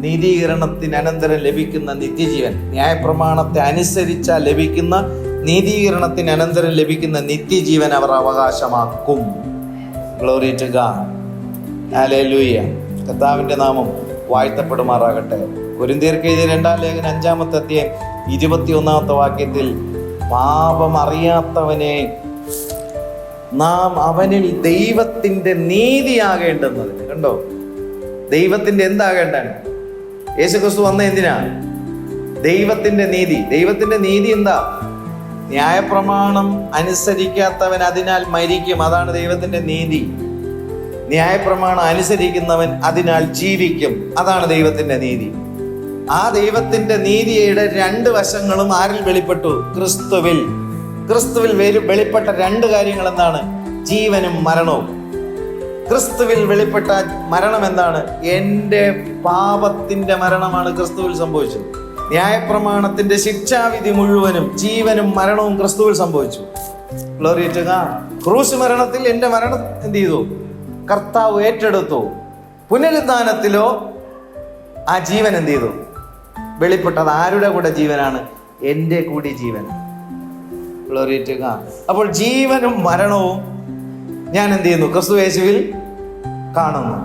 നീതീകരണത്തിന് അനന്തരം ലഭിക്കുന്ന നിത്യജീവൻ, ന്യായപ്രമാണത്തെ അനുസരിച്ചാൽ ലഭിക്കുന്ന നീതീകരണത്തിന് അനന്തരം ലഭിക്കുന്ന നിത്യജീവൻ അവർ അവകാശമാക്കും. Glory to God. ഹല്ലേലൂയ. കർത്താവിന്റെ നാമം വാഴ്ത്തപ്പെടുമാറാകട്ടെ. കൊരിന്ത്യർക്ക് എഴുതിയ 2-ാം ലേഖനം 5-ാമത്തെ അധ്യായം 21-ാമത്തെ വാക്യത്തിൽ പാപം അറിയാത്തവനെ നാം അവനിൽ ദൈവത്തിന്റെ നീതിയാകേണ്ടുന്നത്. കണ്ടോ? ദൈവത്തിന്റെ എന്താകേണ്ടാണ്? യേശുക്രിസ്തു വന്ന എന്തിനാ? ദൈവത്തിന്റെ നീതി. ദൈവത്തിന്റെ നീതി എന്താ? ന്യായപ്രമാണം അനുസരിക്കാത്തവൻ അതിനാൽ മരിക്കും. അതാണ് ദൈവത്തിന്റെ നീതി. ന്യായപ്രമാണം അനുസരിക്കുന്നവൻ അതിനാൽ ജീവിക്കും. അതാണ് ദൈവത്തിന്റെ നീതി. ആ ദൈവത്തിന്റെ നീതിയുടെ 2 വശങ്ങളും ആരിൽ വെളിപ്പെട്ടു? ക്രിസ്തുവിൽ. ക്രിസ്തുവിൽ വെളിപ്പെട്ട 2 കാര്യങ്ങൾ എന്താണ്? ജീവനും മരണവും. ക്രിസ്തുവിൽ വെളിപ്പെട്ട മരണം എന്താണ്? എൻ്റെ പാപത്തിന്റെ മരണമാണ് ക്രിസ്തുവിൽ സംഭവിച്ചത്. ന്യായപ്രമാണത്തിന്റെ ശിക്ഷാവിധി മുഴുവനും ജീവനും മരണവും ക്രിസ്തുവിൽ സംഭവിച്ചു. Glory to God. ക്രൂശ് മരണത്തിൽ എൻ്റെ മരണം എന്ത് ചെയ്തു? കർത്താവ് ഏറ്റെടുത്തു. പുനരുദ്ധാനത്തിലോ ആ ജീവൻ എന്ത് ചെയ്തു? വെളിപ്പെട്ടത്. ആരുടെ കൂടെ ജീവനാണ്? എൻ്റെ കൂടി ജീവൻ. Glory to God. അപ്പോൾ ജീവനും മരണവും ഞാൻ എന്ത് ചെയ്യുന്നു? ക്രിസ്തു യേശുവിൽ കാണുന്നു.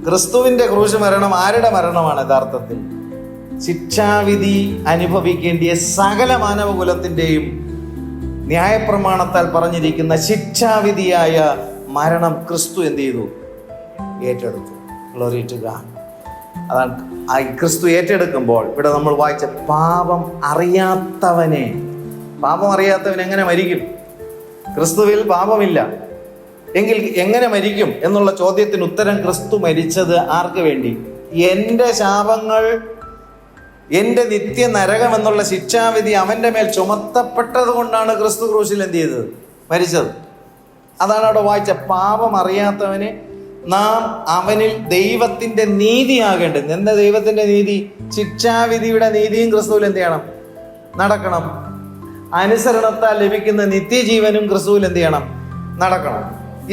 ക്രിസ്തുവിന്റെ ക്രൂശ് മരണം ആരുടെ മരണമാണ്? യഥാർത്ഥത്തിൽ ശിക്ഷാവിധി അനുഭവിക്കേണ്ടിയ സകല മാനവകുലത്തിന്റെയും ന്യായപ്രമാണത്താൽ പറഞ്ഞിരിക്കുന്ന ശിക്ഷാവിധിയായ മരണം ക്രിസ്തു എന്ത് ചെയ്തു? ഏറ്റെടുത്തു. Glory to God. അതാണ് ക്രിസ്തു ഏറ്റെടുക്കുമ്പോൾ ഇവിടെ നമ്മൾ വായിച്ച പാപം അറിയാത്തവനെ. പാപം അറിയാത്തവൻ എങ്ങനെ മരിക്കും? ക്രിസ്തുവിൽ പാപമില്ല എങ്കിൽ എങ്ങനെ മരിക്കും എന്നുള്ള ചോദ്യത്തിന് ഉത്തരം ക്രിസ്തു മരിച്ചത് ആർക്ക് വേണ്ടി? എൻ്റെ ശാപങ്ങൾ, എൻ്റെ നിത്യ നരകം എന്നുള്ള ശിക്ഷാവിധി അവൻ്റെ മേൽ ചുമത്തപ്പെട്ടത് കൊണ്ടാണ് ക്രിസ്തു ക്രൂശിൽ എന്ത് ചെയ്തത്? മരിച്ചത്. അതാണ് അവിടെ വായിച്ച പാപം അറിയാത്തവനെ നാം അവനിൽ ദൈവത്തിന്റെ നീതിയാകേണ്ടത്. എന്താ ദൈവത്തിന്റെ നീതി? ശിക്ഷാവിധിയുടെ നീതിയും ക്രിസ്തുവിൽ എന്ത് ചെയ്യണം? നടക്കണം. അനുസരണത്താൽ ലഭിക്കുന്ന നിത്യജീവനും ക്രിസ്തുവിൽ എന്ത് ചെയ്യണം? നടക്കണം.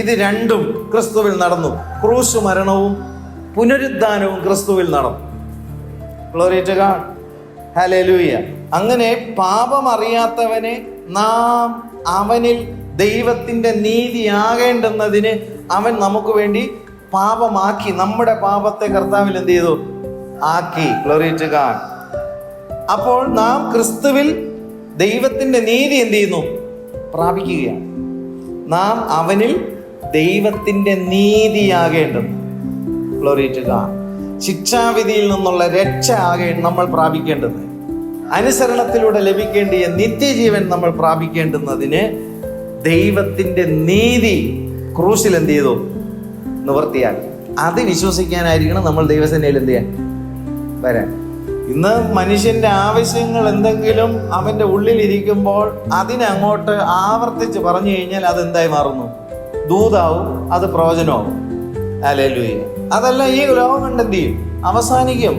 ഇത് 2ഉം ക്രിസ്തുവിൽ നടന്നു. ക്രൂശ് മരണവും പുനരുദ്ധാനവും ക്രിസ്തുവിൽ നടന്നു. Glory to God. ഹല്ലേലൂയ. അങ്ങനെ പാപം അറിയാത്തവനെ നാം അവനിൽ ദൈവത്തിന്റെ നീതിയാകേണ്ടുന്നതിന് അവൻ നമുക്ക് വേണ്ടി പാപമാക്കി. നമ്മുടെ പാപത്തെ കർത്താവിൽ എന്ത് ചെയ്തു? ആക്കി. Glory to God. അപ്പോൾ നാം ക്രിസ്തുവിൽ ദൈവത്തിന്റെ നീതി എന്ത് ചെയ്യുന്നു? പ്രാപിക്കുകയാണ്. നാം അവനിൽ ദൈവത്തിൻ്റെ നീതിയാകേണ്ടത്. Glory to God. ശിക്ഷാവിധിയിൽ നിന്നുള്ള രക്ഷ നമ്മൾ പ്രാപിക്കേണ്ടത്, അനുസരണത്തിലൂടെ ലഭിക്കേണ്ടിയ നിത്യജീവൻ നമ്മൾ പ്രാപിക്കേണ്ടുന്നതിന് ദൈവത്തിൻ്റെ നീതി ക്രൂശിൽ എന്ത് ചെയ്തു? നിവർത്തിയാക്കി. അത് വിശ്വസിക്കാനായിരിക്കണം നമ്മൾ ദൈവസേനയിൽ എന്ത് ചെയ്യാൻ വരാൻ. ഇന്ന് മനുഷ്യന്റെ ആവശ്യങ്ങൾ എന്തെങ്കിലും അവന്റെ ഉള്ളിലിരിക്കുമ്പോൾ അതിനങ്ങോട്ട് ആവർത്തിച്ച് പറഞ്ഞു കഴിഞ്ഞാൽ അതെന്തായി മാറുന്നു? ദൂതാവും, അത് പ്രവചനവും. ഹല്ലേലൂയ. അതല്ല, ഈ ലോകം കൊണ്ട് എന്ത് ചെയ്യും? അവസാനിക്കും.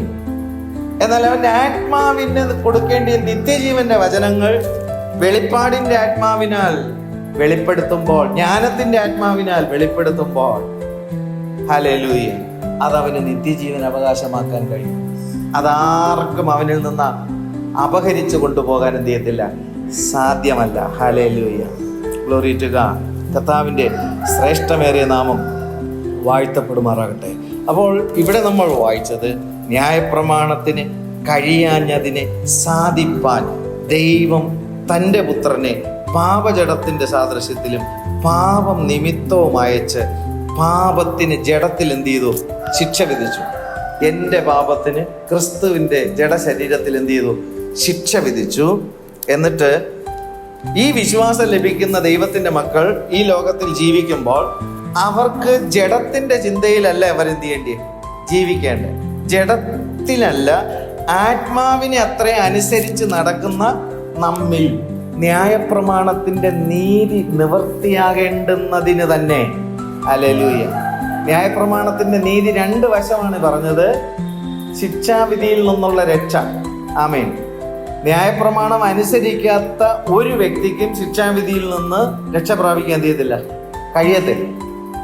എന്നാൽ അവന്റെ ആത്മാവിന് കൊടുക്കേണ്ടിയ നിത്യജീവന്റെ വചനങ്ങൾ വെളിപ്പാടിന്റെ ആത്മാവിനാൽ വെളിപ്പെടുത്തുമ്പോൾ, ജ്ഞാനത്തിന്റെ ആത്മാവിനാൽ വെളിപ്പെടുത്തുമ്പോൾ, ഹല്ലേലൂയ, അതവന് നിത്യജീവൻ അവകാശമാക്കാൻ കഴിയും. അതാർക്കും അവനിൽ നിന്ന് അപഹരിച്ചു കൊണ്ടുപോകാൻ എന്ത് ചെയ്യത്തില്ല? സാധ്യമല്ല. ഹല്ലേലൂയ. Glory to God. കർത്താവിൻ്റെ ശ്രേഷ്ഠമേറിയ നാമം വാഴ്ത്തപ്പെടുമാറാകട്ടെ. അപ്പോൾ ഇവിടെ നമ്മൾ വായിച്ചത്, ന്യായപ്രമാണത്തിന് കഴിയാഞ്ഞതിനെ സാധിപ്പാൻ ദൈവം തൻ്റെ പുത്രനെ പാപജഡത്തിൻ്റെ സാദൃശ്യത്തിലും പാപം നിമിത്തവും അയച്ച് പാപത്തിന് ജഡത്തിൽ എന്ത് ചെയ്തു? ശിക്ഷ വിധിച്ചു. എൻ്റെ പാപത്തിന് ക്രിസ്തുവിൻ്റെ ജഡശരീരത്തിൽ എന്ത് ചെയ്തു? ശിക്ഷ വിധിച്ചു. എന്നിട്ട് ഈ വിശ്വാസം ലഭിക്കുന്ന ദൈവത്തിൻ്റെ മക്കൾ ഈ ലോകത്തിൽ ജീവിക്കുമ്പോൾ അവർക്ക് ജഡത്തിൻ്റെ ചിന്തയിലല്ല അവരെന്ത് ചെയ്യേണ്ടി ജീവിക്കേണ്ടത്. ജഡത്തിലല്ല, ആത്മാവിനെ അത്ര അനുസരിച്ച് നടക്കുന്ന നമ്മിൽ ന്യായപ്രമാണത്തിൻ്റെ നീതി നിവർത്തിയാകേണ്ടുന്നതിന് തന്നെ. ഹല്ലേലൂയ. ന്യായപ്രമാണത്തിൻ്റെ നീതി രണ്ട് വശമാണ് പറഞ്ഞത്. ശിക്ഷാവിധിയിൽ നിന്നുള്ള രക്ഷ. ആമേൻ. ന്യായപ്രമാണം അനുസരിക്കാത്ത ഒരു വ്യക്തിക്കും ശിക്ഷാവിധിയിൽ നിന്ന് രക്ഷ പ്രാപിക്കാൻ ചെയ്തില്ല, കഴിയത്തില്ല.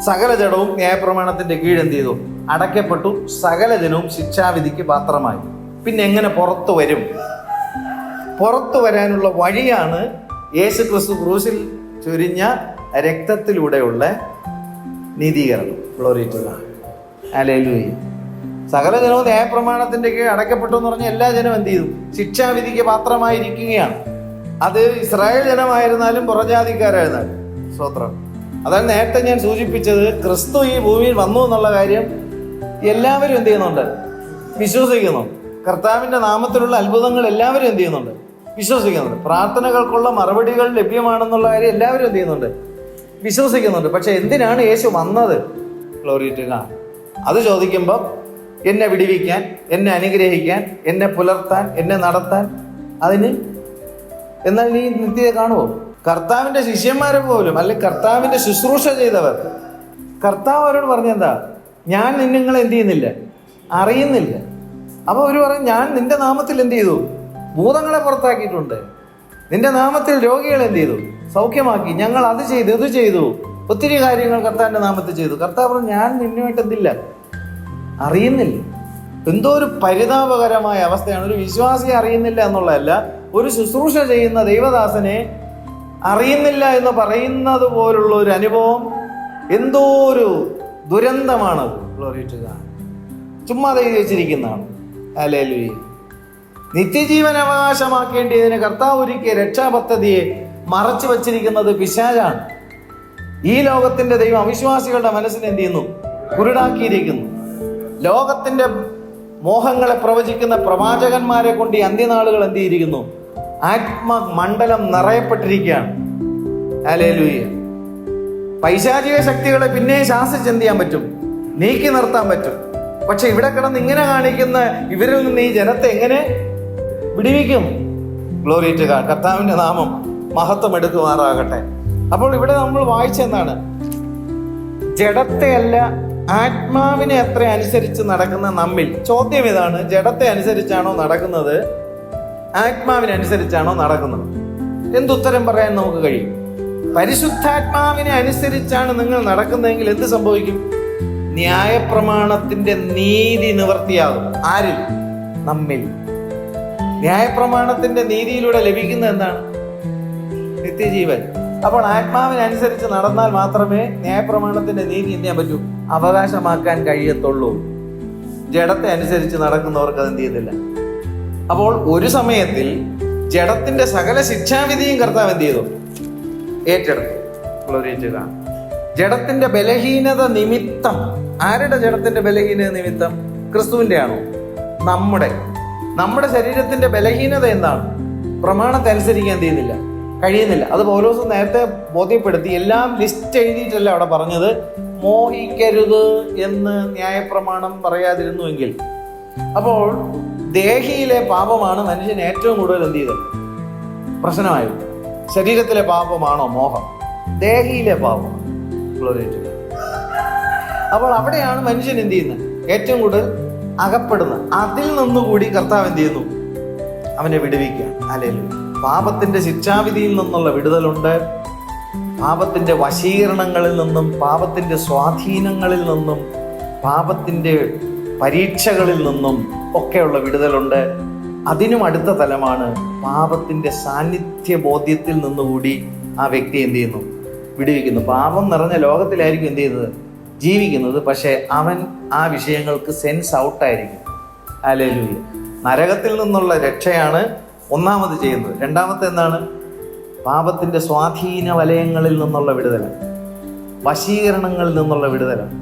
സകല ജഡവും ന്യായപ്രമാണത്തിന്റെ കീഴ് എന്ത് ചെയ്തു? അടയ്ക്കപ്പെട്ടു. സകല ജനവും ശിക്ഷാവിധിക്ക് പാത്രമായി. പിന്നെ എങ്ങനെ പുറത്തു വരും? പുറത്തു വരാനുള്ള വഴിയാണ് യേശു ക്രിസ്തു ക്രൂശിൽ ചൊരിഞ്ഞ രക്തത്തിലൂടെയുള്ള നീതീകരണം. Glory to God. ഹല്ലേലൂയ. സകല ജനവും ന്യായപ്രമാണത്തിന്റെ കീഴ് അടയ്ക്കപ്പെട്ടു എന്ന് പറഞ്ഞാൽ എല്ലാ ജനവും എന്ത് ചെയ്തു? ശിക്ഷാവിധിക്ക് പാത്രമായിരിക്കുകയാണ്. അത് ഇസ്രായേൽ ജനമായിരുന്നാലും പുറജാതിക്കാരായിരുന്നാലും. സ്തോത്രം. അതാണ് നേരത്തെ ഞാൻ സൂചിപ്പിച്ചത്. ക്രിസ്തു ഈ ഭൂമിയിൽ വന്നു എന്നുള്ള കാര്യം എല്ലാവരും എന്ത് ചെയ്യുന്നുണ്ട്? വിശ്വസിക്കുന്നു. കർത്താവിന്റെ നാമത്തിലുള്ള അത്ഭുതങ്ങൾ എല്ലാവരും എന്ത് ചെയ്യുന്നുണ്ട്? വിശ്വസിക്കുന്നുണ്ട്. പ്രാർത്ഥനകൾക്കുള്ള മറുപടികൾ ലഭ്യമാണെന്നുള്ള കാര്യം എല്ലാവരും എന്ത് ചെയ്യുന്നുണ്ട്? വിശ്വസിക്കുന്നുണ്ട്. പക്ഷെ എന്തിനാണ് യേശു വന്നത്? Glory to God. അത് ചോദിക്കുമ്പോൾ എന്നെ വിടിവിക്കാൻ, എന്നെ അനുഗ്രഹിക്കാൻ, എന്നെ പുലർത്താൻ, എന്നെ നടത്താൻ, അതിന്. എന്നാൽ നീ നിത്യത കാണുമോ? കർത്താവിന്റെ ശിഷ്യന്മാരെ പോലും, അല്ലെങ്കിൽ കർത്താവിന്റെ ശുശ്രൂഷ ചെയ്തവർ, കർത്താവ് അവരോട് പറഞ്ഞെന്താ? ഞാൻ നിങ്ങളെ എന്ത് ചെയ്യുന്നില്ല, അറിയുന്നില്ല. അപ്പൊ അവര് പറയും, ഞാൻ നിന്റെ നാമത്തിൽ എന്ത് ചെയ്തു? ഭൂതങ്ങളെ പുറത്താക്കിയിട്ടുണ്ട്. നിന്റെ നാമത്തിൽ രോഗികളെ എന്ത് ചെയ്തു? സൗഖ്യമാക്കി. ഞങ്ങൾ അത് ചെയ്തു, ഇത് ചെയ്തു, ഒത്തിരി കാര്യങ്ങൾ കർത്താവിന്റെ നാമത്തിൽ ചെയ്തു. കർത്താവ് പറഞ്ഞു, ഞാൻ നിന്നുമായിട്ട് എന്തില്ല, അറിയുന്നില്ല. എന്തോ ഒരു പരിതാപകരമായ അവസ്ഥയാണ്. ഒരു വിശ്വാസിയെ അറിയുന്നില്ല എന്നുള്ളതല്ല, ഒരു ശുശ്രൂഷ ചെയ്യുന്ന ദൈവദാസനെ അറിയുന്നില്ല എന്ന് പറയുന്നത് പോലുള്ള ഒരു അനുഭവം. എന്തോ ഒരു ദുരന്തമാണത്. Glory to God. ചുമ്മാ എഴുതി വെച്ചിരിക്കുന്നതാണ്. ഹല്ലേലൂയ. നിത്യജീവൻ അവകാശമാക്കേണ്ടതിന് കർത്താവ് ഒരുക്കിയ രക്ഷാപദ്ധതിയെ മറച്ചു വച്ചിരിക്കുന്നത് പിശാചാണ്. ഈ ലോകത്തിന്റെ ദൈവം അവിശ്വാസികളുടെ മനസ്സിനെ എന്ത് ചെയ്യുന്നു? കുരുടാക്കിയിരിക്കുന്നു. ലോകത്തിന്റെ മോഹങ്ങളെ പ്രവചിക്കുന്ന പ്രവാചകന്മാരെ കൊണ്ട് ഈ അന്ത്യനാളുകൾ എന്ത് ചെയ്തിരിക്കുന്നു? ആത്മമണ്ഡലം നിറയപ്പെട്ടിരിക്കുകയാണ്. ഹല്ലേലൂയ. പൈശാചിക ശക്തികളെ പിന്നെ ശാസിച്ച് എന്ത് ചെയ്യാൻ പറ്റും? നീക്കി നിർത്താൻ പറ്റും. പക്ഷെ ഇവിടെ കിടന്ന് ഇങ്ങനെ കാണിക്കുന്ന ഇവരിൽ നിന്ന് ഈ ജനത്തെ എങ്ങനെ വിടിവിക്കും? Glory to God. കർത്താവിന്റെ നാമം മഹത്വം എടുക്കുമാറാകട്ടെ. അപ്പോൾ ഇവിടെ നമ്മൾ വായിച്ചെന്താണ്? ജഡത്തെ അല്ല, ആത്മാവിനെ അത്ര അനുസരിച്ച് നടക്കുന്ന നമ്മിൽ. ചോദ്യം ഇതാണ്, ജഡത്തെ അനുസരിച്ചാണോ നടക്കുന്നത്, ആത്മാവിനനുസരിച്ചാണോ നടക്കുന്നത്? എന്തുത്തരം പറയാൻ നമുക്ക് കഴിയും? പരിശുദ്ധാത്മാവിനെ അനുസരിച്ചാണ് നിങ്ങൾ നടക്കുന്നതെങ്കിൽ എന്ത് സംഭവിക്കും? ന്യായപ്രമാണത്തിന്റെ നീതി നിവർത്തിയാകും. ആരിൽ? നമ്മിൽ. ന്യായപ്രമാണത്തിന്റെ നീതിയിലൂടെ ലഭിക്കുന്നത് എന്താണ്? നിത്യജീവൻ. അപ്പോൾ ആത്മാവിനനുസരിച്ച് നടന്നാൽ മാത്രമേ ന്യായപ്രമാണത്തിന്റെ നീതി എന്ത് ചെയ്യാൻ പറ്റൂ? അവകാശമാക്കാൻ കഴിയത്തുള്ളൂ. ജഡത്തെ അനുസരിച്ച് നടക്കുന്നവർക്ക് അത് എന്ത് ചെയ്യുന്നില്ല. അപ്പോൾ ഒരു സമയത്തിൽ ജഡത്തിന്റെ സകല ശിക്ഷാവിധിയും കർത്താവ് എന്ത് ചെയ്തു? ഏറ്റെടുത്തു. ജഡത്തിന്റെ ബലഹീനത നിമിത്തം, ആരുടെ ജഡത്തിന്റെ ബലഹീനത നിമിത്തം? ക്രിസ്തുവിന്റെ ആണോ? നമ്മുടെ ശരീരത്തിന്റെ ബലഹീനത എന്താണ്? പ്രമാണത്തെ അനുസരിക്കാൻ കഴിയുന്നില്ല. അത് പൗലോസ് നേരത്തെ ബോധ്യപ്പെടുത്തി. എല്ലാം ലിസ്റ്റ് എഴുതിയിട്ടല്ല അവിടെ പറഞ്ഞത്. മോഹിക്കരുത് എന്ന് ന്യായപ്രമാണം പറയാതിരുന്നുവെങ്കിൽ, അപ്പോൾ ദേഹിയിലെ പാപമാണ് മനുഷ്യൻ ഏറ്റവും കൂടുതൽ എന്ത് ചെയ്തത്? പ്രശ്നമായത്. ശരീരത്തിലെ പാപമാണോ മോഹം? ദേഹിയിലെ പാപമാണ്. അപ്പോൾ അവിടെയാണ് മനുഷ്യൻ എന്ത് ചെയ്യുന്നത്? ഏറ്റവും കൂടുതൽ അകപ്പെടുന്നത്. അതിൽ നിന്നുകൂടി കർത്താവ് എന്ത് ചെയ്യുന്നു? അവനെ വിടുവിക്കുകയാണ്. ഹല്ലേലൂയ. പാപത്തിന്റെ ശിക്ഷാവിധിയിൽ നിന്നുള്ള വിടുതലുണ്ട്. പാപത്തിന്റെ വശീകരണങ്ങളിൽ നിന്നും, പാപത്തിന്റെ സ്വാധീനങ്ങളിൽ നിന്നും, പാപത്തിന്റെ പരീക്ഷകളിൽ നിന്നും ഒക്കെയുള്ള വിടുതലുണ്ട്. അതിനും അടുത്ത തലമാണ് പാപത്തിന്റെ സാന്നിധ്യ ബോധ്യത്തിൽ നിന്നുകൂടി ആ വ്യക്തി എന്ത് ചെയ്യുന്നു? വിടുവിക്കുന്നു. പാപം നിറഞ്ഞ ലോകത്തിലായിരിക്കും എന്ത് ചെയ്യുന്നത്? ജീവിക്കുന്നത്. പക്ഷെ അവൻ ആ വിഷയങ്ങൾക്ക് സെൻസ് ഔട്ടായിരിക്കും. ഹല്ലേലൂയ. നരകത്തിൽ നിന്നുള്ള രക്ഷയാണ് ഒന്നാമത് ചെയ്യുന്നത്. രണ്ടാമത്തെ എന്താണ്? പാപത്തിന്റെ സ്വാധീന വലയങ്ങളിൽ നിന്നുള്ള വിടുതലാണ്, വശീകരണങ്ങളിൽ നിന്നുള്ള വിടുതലാണ്,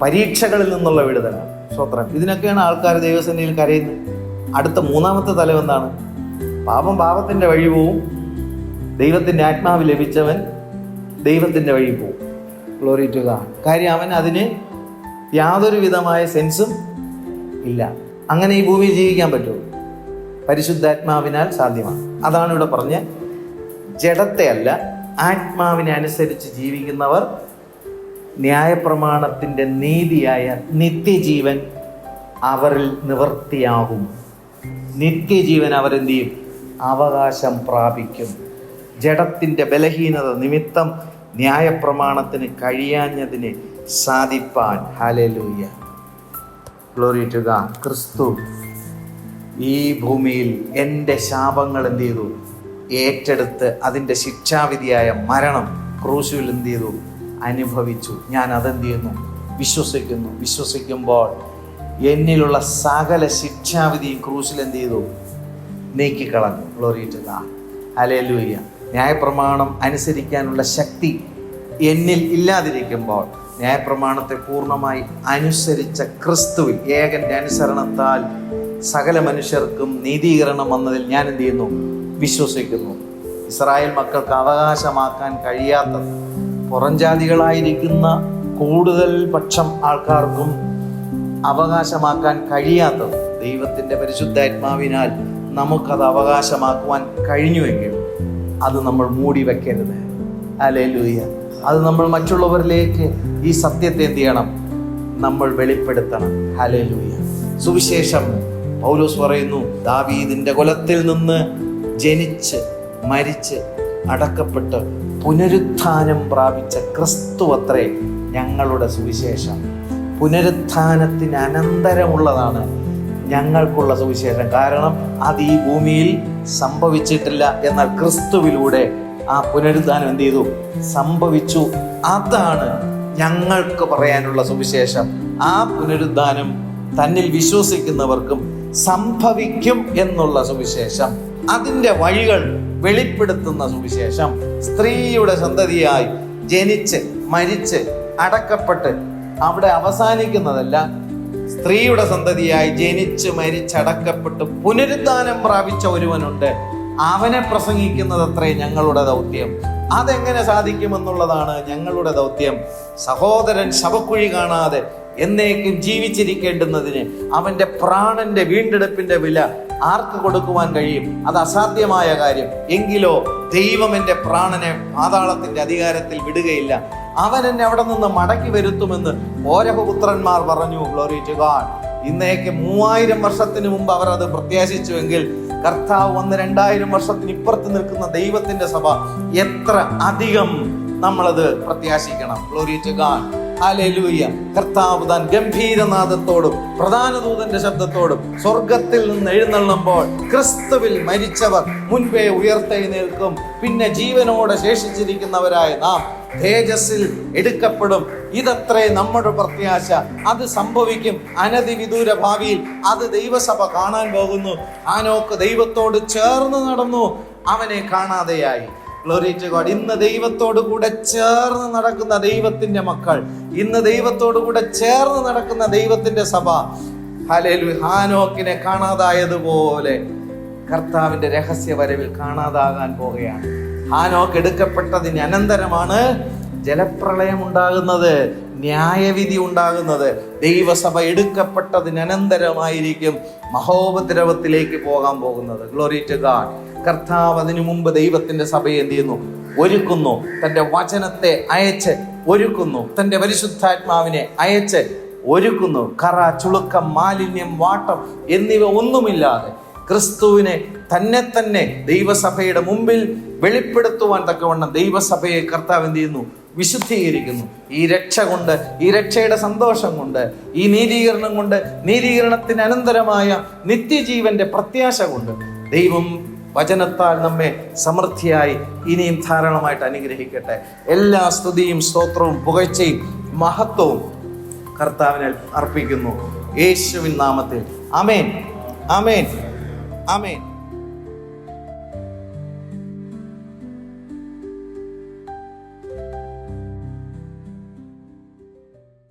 പരീക്ഷകളിൽ നിന്നുള്ള വിടുതലാണ്. സ്തോത്രം. ഇതിനൊക്കെയാണ് ആൾക്കാർ ദൈവസന്നിധിയിൽ കരയുന്നത്. അടുത്ത മൂന്നാമത്തെ തലം എന്താണ്? പാപത്തിന്റെ വഴി പോവും, ദൈവത്തിന്റെ ആത്മാവ് ലഭിച്ചവൻ ദൈവത്തിന്റെ വഴി പോവും. Glory to God. കാര്യം അവൻ അതിന് യാതൊരു വിധമായ സെൻസും ഇല്ല. അങ്ങനെ ഈ ഭൂമിയിൽ ജീവിക്കാൻ പറ്റുമോ? പരിശുദ്ധാത്മാവിനാൽ സാധ്യമാണ്. അതാണ് ഇവിടെ പറഞ്ഞ ജഡത്തെ അല്ല, ആത്മാവിനെ അനുസരിച്ച് ജീവിക്കുന്നവർ ന്യായപ്രമാണത്തിന്റെ നീതിയായ നിത്യജീവൻ അവരിൽ നിവൃത്തിയാകും. നിത്യജീവൻ അവരെന്ത് ചെയ്യും? അവകാശം പ്രാപിക്കും. ജഡത്തിന്റെ ബലഹീനത നിമിത്തം ന്യായപ്രമാണത്തിന് കഴിയാഞ്ഞതിനെ സാധിപ്പാൻ, ഹല്ലേലൂയ, ഗ്ലോറി ടു ഗോഡ്, ക്രിസ്തു ഈ ഭൂമിയിൽ എൻ്റെ ശാപങ്ങൾ എന്ത് ചെയ്തു? ഏറ്റെടുത്ത് അതിൻ്റെ ശിക്ഷാവിധിയായ മരണം ക്രൂശിൽ എന്ത് ചെയ്തു? അനുഭവിച്ചു. ഞാൻ അതെന്ത് ചെയ്യുന്നു? വിശ്വസിക്കുമ്പോൾ എന്നിലുള്ള സകല ശിക്ഷാവിധിയും ക്രൂശിൽ എന്ത് ചെയ്തു? നീക്കിക്കളഞ്ഞു. ഗ്ലോറി ടു ഗോഡ്, ഹല്ലേലൂയ. ന്യായപ്രമാണം അനുസരിക്കാനുള്ള ശക്തി എന്നിൽ ഇല്ലാതിരിക്കുമ്പോൾ ന്യായപ്രമാണത്തെ പൂർണ്ണമായി അനുസരിച്ച ക്രിസ്തുവിൽ ഏകന്റെ അനുസരണത്താൽ സകല മനുഷ്യർക്കും നീതീകരണം വന്നതിൽ ഞാൻ എന്ത് ചെയ്യുന്നു? വിശ്വസിക്കുന്നു. ഇസ്രായേൽ മക്കൾക്ക് അവകാശമാക്കാൻ കഴിയാത്ത, പുറംജാതികളായിരിക്കുന്ന കൂടുതൽ പക്ഷം ആൾക്കാർക്കും അവകാശമാക്കാൻ കഴിയാത്തത് ദൈവത്തിൻ്റെ പരിശുദ്ധാത്മാവിനാൽ നമുക്കത് അവകാശമാക്കുവാൻ കഴിഞ്ഞുവെങ്കിൽ അത് നമ്മൾ മൂടി വെക്കരുത്. ഹല്ലേലൂയ. അത് നമ്മൾ മറ്റുള്ളവരിലേക്ക് ഈ സത്യത്തെ എന്ത് ചെയ്യണം? നമ്മൾ വെളിപ്പെടുത്തണം. ഹല്ലേലൂയ. സുവിശേഷം പൗലോസ് പറയുന്നു, ദാവീദിന്റെ കുലത്തിൽ നിന്ന് ജനിച്ച് മരിച്ച് അടക്കപ്പെട്ട് പുനരുത്ഥാനം പ്രാപിച്ച ക്രിസ്തു അത്രേ ഞങ്ങളുടെ സുവിശേഷം. പുനരുത്ഥാനത്തിന് അനന്തരമുള്ളതാണ് ഞങ്ങൾക്കുള്ള സുവിശേഷം. കാരണം അത് ഈ ഭൂമിയിൽ സംഭവിച്ചിട്ടില്ല. എന്നാൽ ക്രിസ്തുവിലൂടെ ആ പുനരുത്ഥാനം എന്ത് ചെയ്തു? സംഭവിച്ചു. അതാണ് ഞങ്ങൾക്ക് പറയാനുള്ള സുവിശേഷം. ആ പുനരുത്ഥാനം തന്നിൽ വിശ്വസിക്കുന്നവർക്കും സംഭവിക്കും എന്നുള്ള സുവിശേഷം, അതിൻ്റെ വഴികൾ വെളിപ്പെടുത്തുന്ന സുവിശേഷം. സ്ത്രീയുടെ സന്തതിയായി ജനിച്ച് മരിച്ച് അടക്കപ്പെട്ട് അവിടെ അവസാനിക്കുന്നതല്ല. സ്ത്രീയുടെ സന്തതിയായി ജനിച്ച് മരിച്ചടക്കപ്പെട്ട് പുനരുത്ഥാനം പ്രാപിച്ച ഒരുവനുണ്ട്. അവനെ പ്രസംഗിക്കുന്നത് അത്രേ ഞങ്ങളുടെ ദൗത്യം. അതെങ്ങനെ സാധിക്കുമെന്നുള്ളതാണ് ഞങ്ങളുടെ ദൗത്യം. സഹോദരൻ ശവക്കുഴി കാണാതെ എന്നേക്കും ജീവിച്ചിരിക്കേണ്ടുന്നതിന് അവന്റെ പ്രാണന്റെ വീണ്ടെടുപ്പിന്റെ വില ആർക്ക് കൊടുക്കുവാൻ കഴിയും? അത് അസാധ്യമായ കാര്യം. എങ്കിലോ ദൈവം എൻ്റെ പ്രാണനെ പാതാളത്തിന്റെ അധികാരത്തിൽ വിടുകയില്ല. അവൻ എന്നെ അവിടെ നിന്ന് മടക്കി വരുത്തുമെന്ന് ഓരഹപുത്രന്മാർ പറഞ്ഞു. Glory to God. ഇന്നേക്ക് 3000 വർഷത്തിന് മുമ്പ് അവർ അത് പ്രത്യാശിച്ചുവെങ്കിൽ കർത്താവ് 2000 വർഷത്തിന് ഇപ്പുറത്ത് നിൽക്കുന്ന ദൈവത്തിന്റെ സഭ എത്ര അധികം നമ്മളത് പ്രത്യാശിക്കണം. ഗ്ലോറി ടു ഗോഡ്, ഹല്ലേലൂയ. കർത്താവ് താൻ ഗംഭീരനാദത്തോടും പ്രധാന ദൂതന്റെ ശബ്ദത്തോടും സ്വർഗത്തിൽ നിന്ന് എഴുന്നള്ളുമ്പോൾ ക്രിസ്തുവിൽ മരിച്ചവർ മുൻപേ ഉയർത്തെഴുന്നേൽക്കും. പിന്നെ ജീവനോടെ ശേഷിച്ചിരിക്കുന്നവരായ നാം തേജസ്സിൽ എടുക്കപ്പെടും. ഇതത്രേ നമ്മുടെ പ്രത്യാശ. അത് സംഭവിക്കും അനധിവിദൂര ഭാവിയിൽ. അത് ദൈവസഭ കാണാൻ പോകുന്നു. ഹാനോക്ക് ദൈവത്തോട് ചേർന്ന് നടന്നു, അവനെ കാണാതെയായി. Glory to God. ഇന്ന് ദൈവത്തോടു കൂടെ ചേർന്ന് നടക്കുന്ന ദൈവത്തിന്റെ മക്കൾ, ഇന്ന് ദൈവത്തോടു കൂടെ ചേർന്ന് നടക്കുന്ന ദൈവത്തിന്റെ സഭ, ഹല്ലേലൂയ, ഹാനോക്കിനെ കാണാതായതുപോലെ കർത്താവിന്റെ രഹസ്യ വരവിൽ കാണാതാകാൻ പോകുകയാണ്. ഹാനോക്ക് എടുക്കപ്പെട്ടതിന് അനന്തരമാണ് ജലപ്രളയം ഉണ്ടാകുന്നത്, ന്യായവിധി ഉണ്ടാകുന്നത്. ദൈവസഭ എടുക്കപ്പെട്ടതിന് അനന്തരമായിരിക്കും മഹോപദ്രവത്തിലേക്ക് പോകാൻ പോകുന്നത്. Glory to God. കർത്താവ് അതിനു മുമ്പ് ദൈവത്തിന്റെ സഭയെ എന്ത് ചെയ്യുന്നു? ഒരുക്കുന്നു. തന്റെ വചനത്തെ അയച്ച് ഒരുക്കുന്നു, തന്റെ പരിശുദ്ധാത്മാവിനെ അയച്ച് ഒരുക്കുന്നു. കറ, ചുളുക്കം, മാലിന്യം, വാട്ടം എന്നിവ ഒന്നുമില്ലാതെ ക്രിസ്തുവിനെ തന്നെ ദൈവസഭയുടെ മുമ്പിൽ വെളിപ്പെടുത്തുവാൻ തക്കവണ്ണം ദൈവസഭയെ കർത്താവ് എന്ത് ചെയ്യുന്നു? വിശുദ്ധീകരിക്കുന്നു. ഈ രക്ഷ കൊണ്ട്, ഈ രക്ഷയുടെ സന്തോഷം കൊണ്ട്, ഈ നീതീകരണം കൊണ്ട്, നീതീകരണത്തിന് അനന്തരമായ നിത്യജീവന്റെ പ്രത്യാശ കൊണ്ട് ദൈവം വചനത്താൽ നമ്മെ സമൃദ്ധിയായി ഇനിയും ധാരാളമായിട്ട് അനുഗ്രഹിക്കട്ടെ. എല്ലാ സ്തുതിയും സ്തോത്രവും പുകഴ്ചയും മഹത്വവും കർത്താവിനെ അർപ്പിക്കുന്നു യേശുവിൻ നാമത്തിൽ. ആമേൻ, ആമേൻ, ആമേൻ.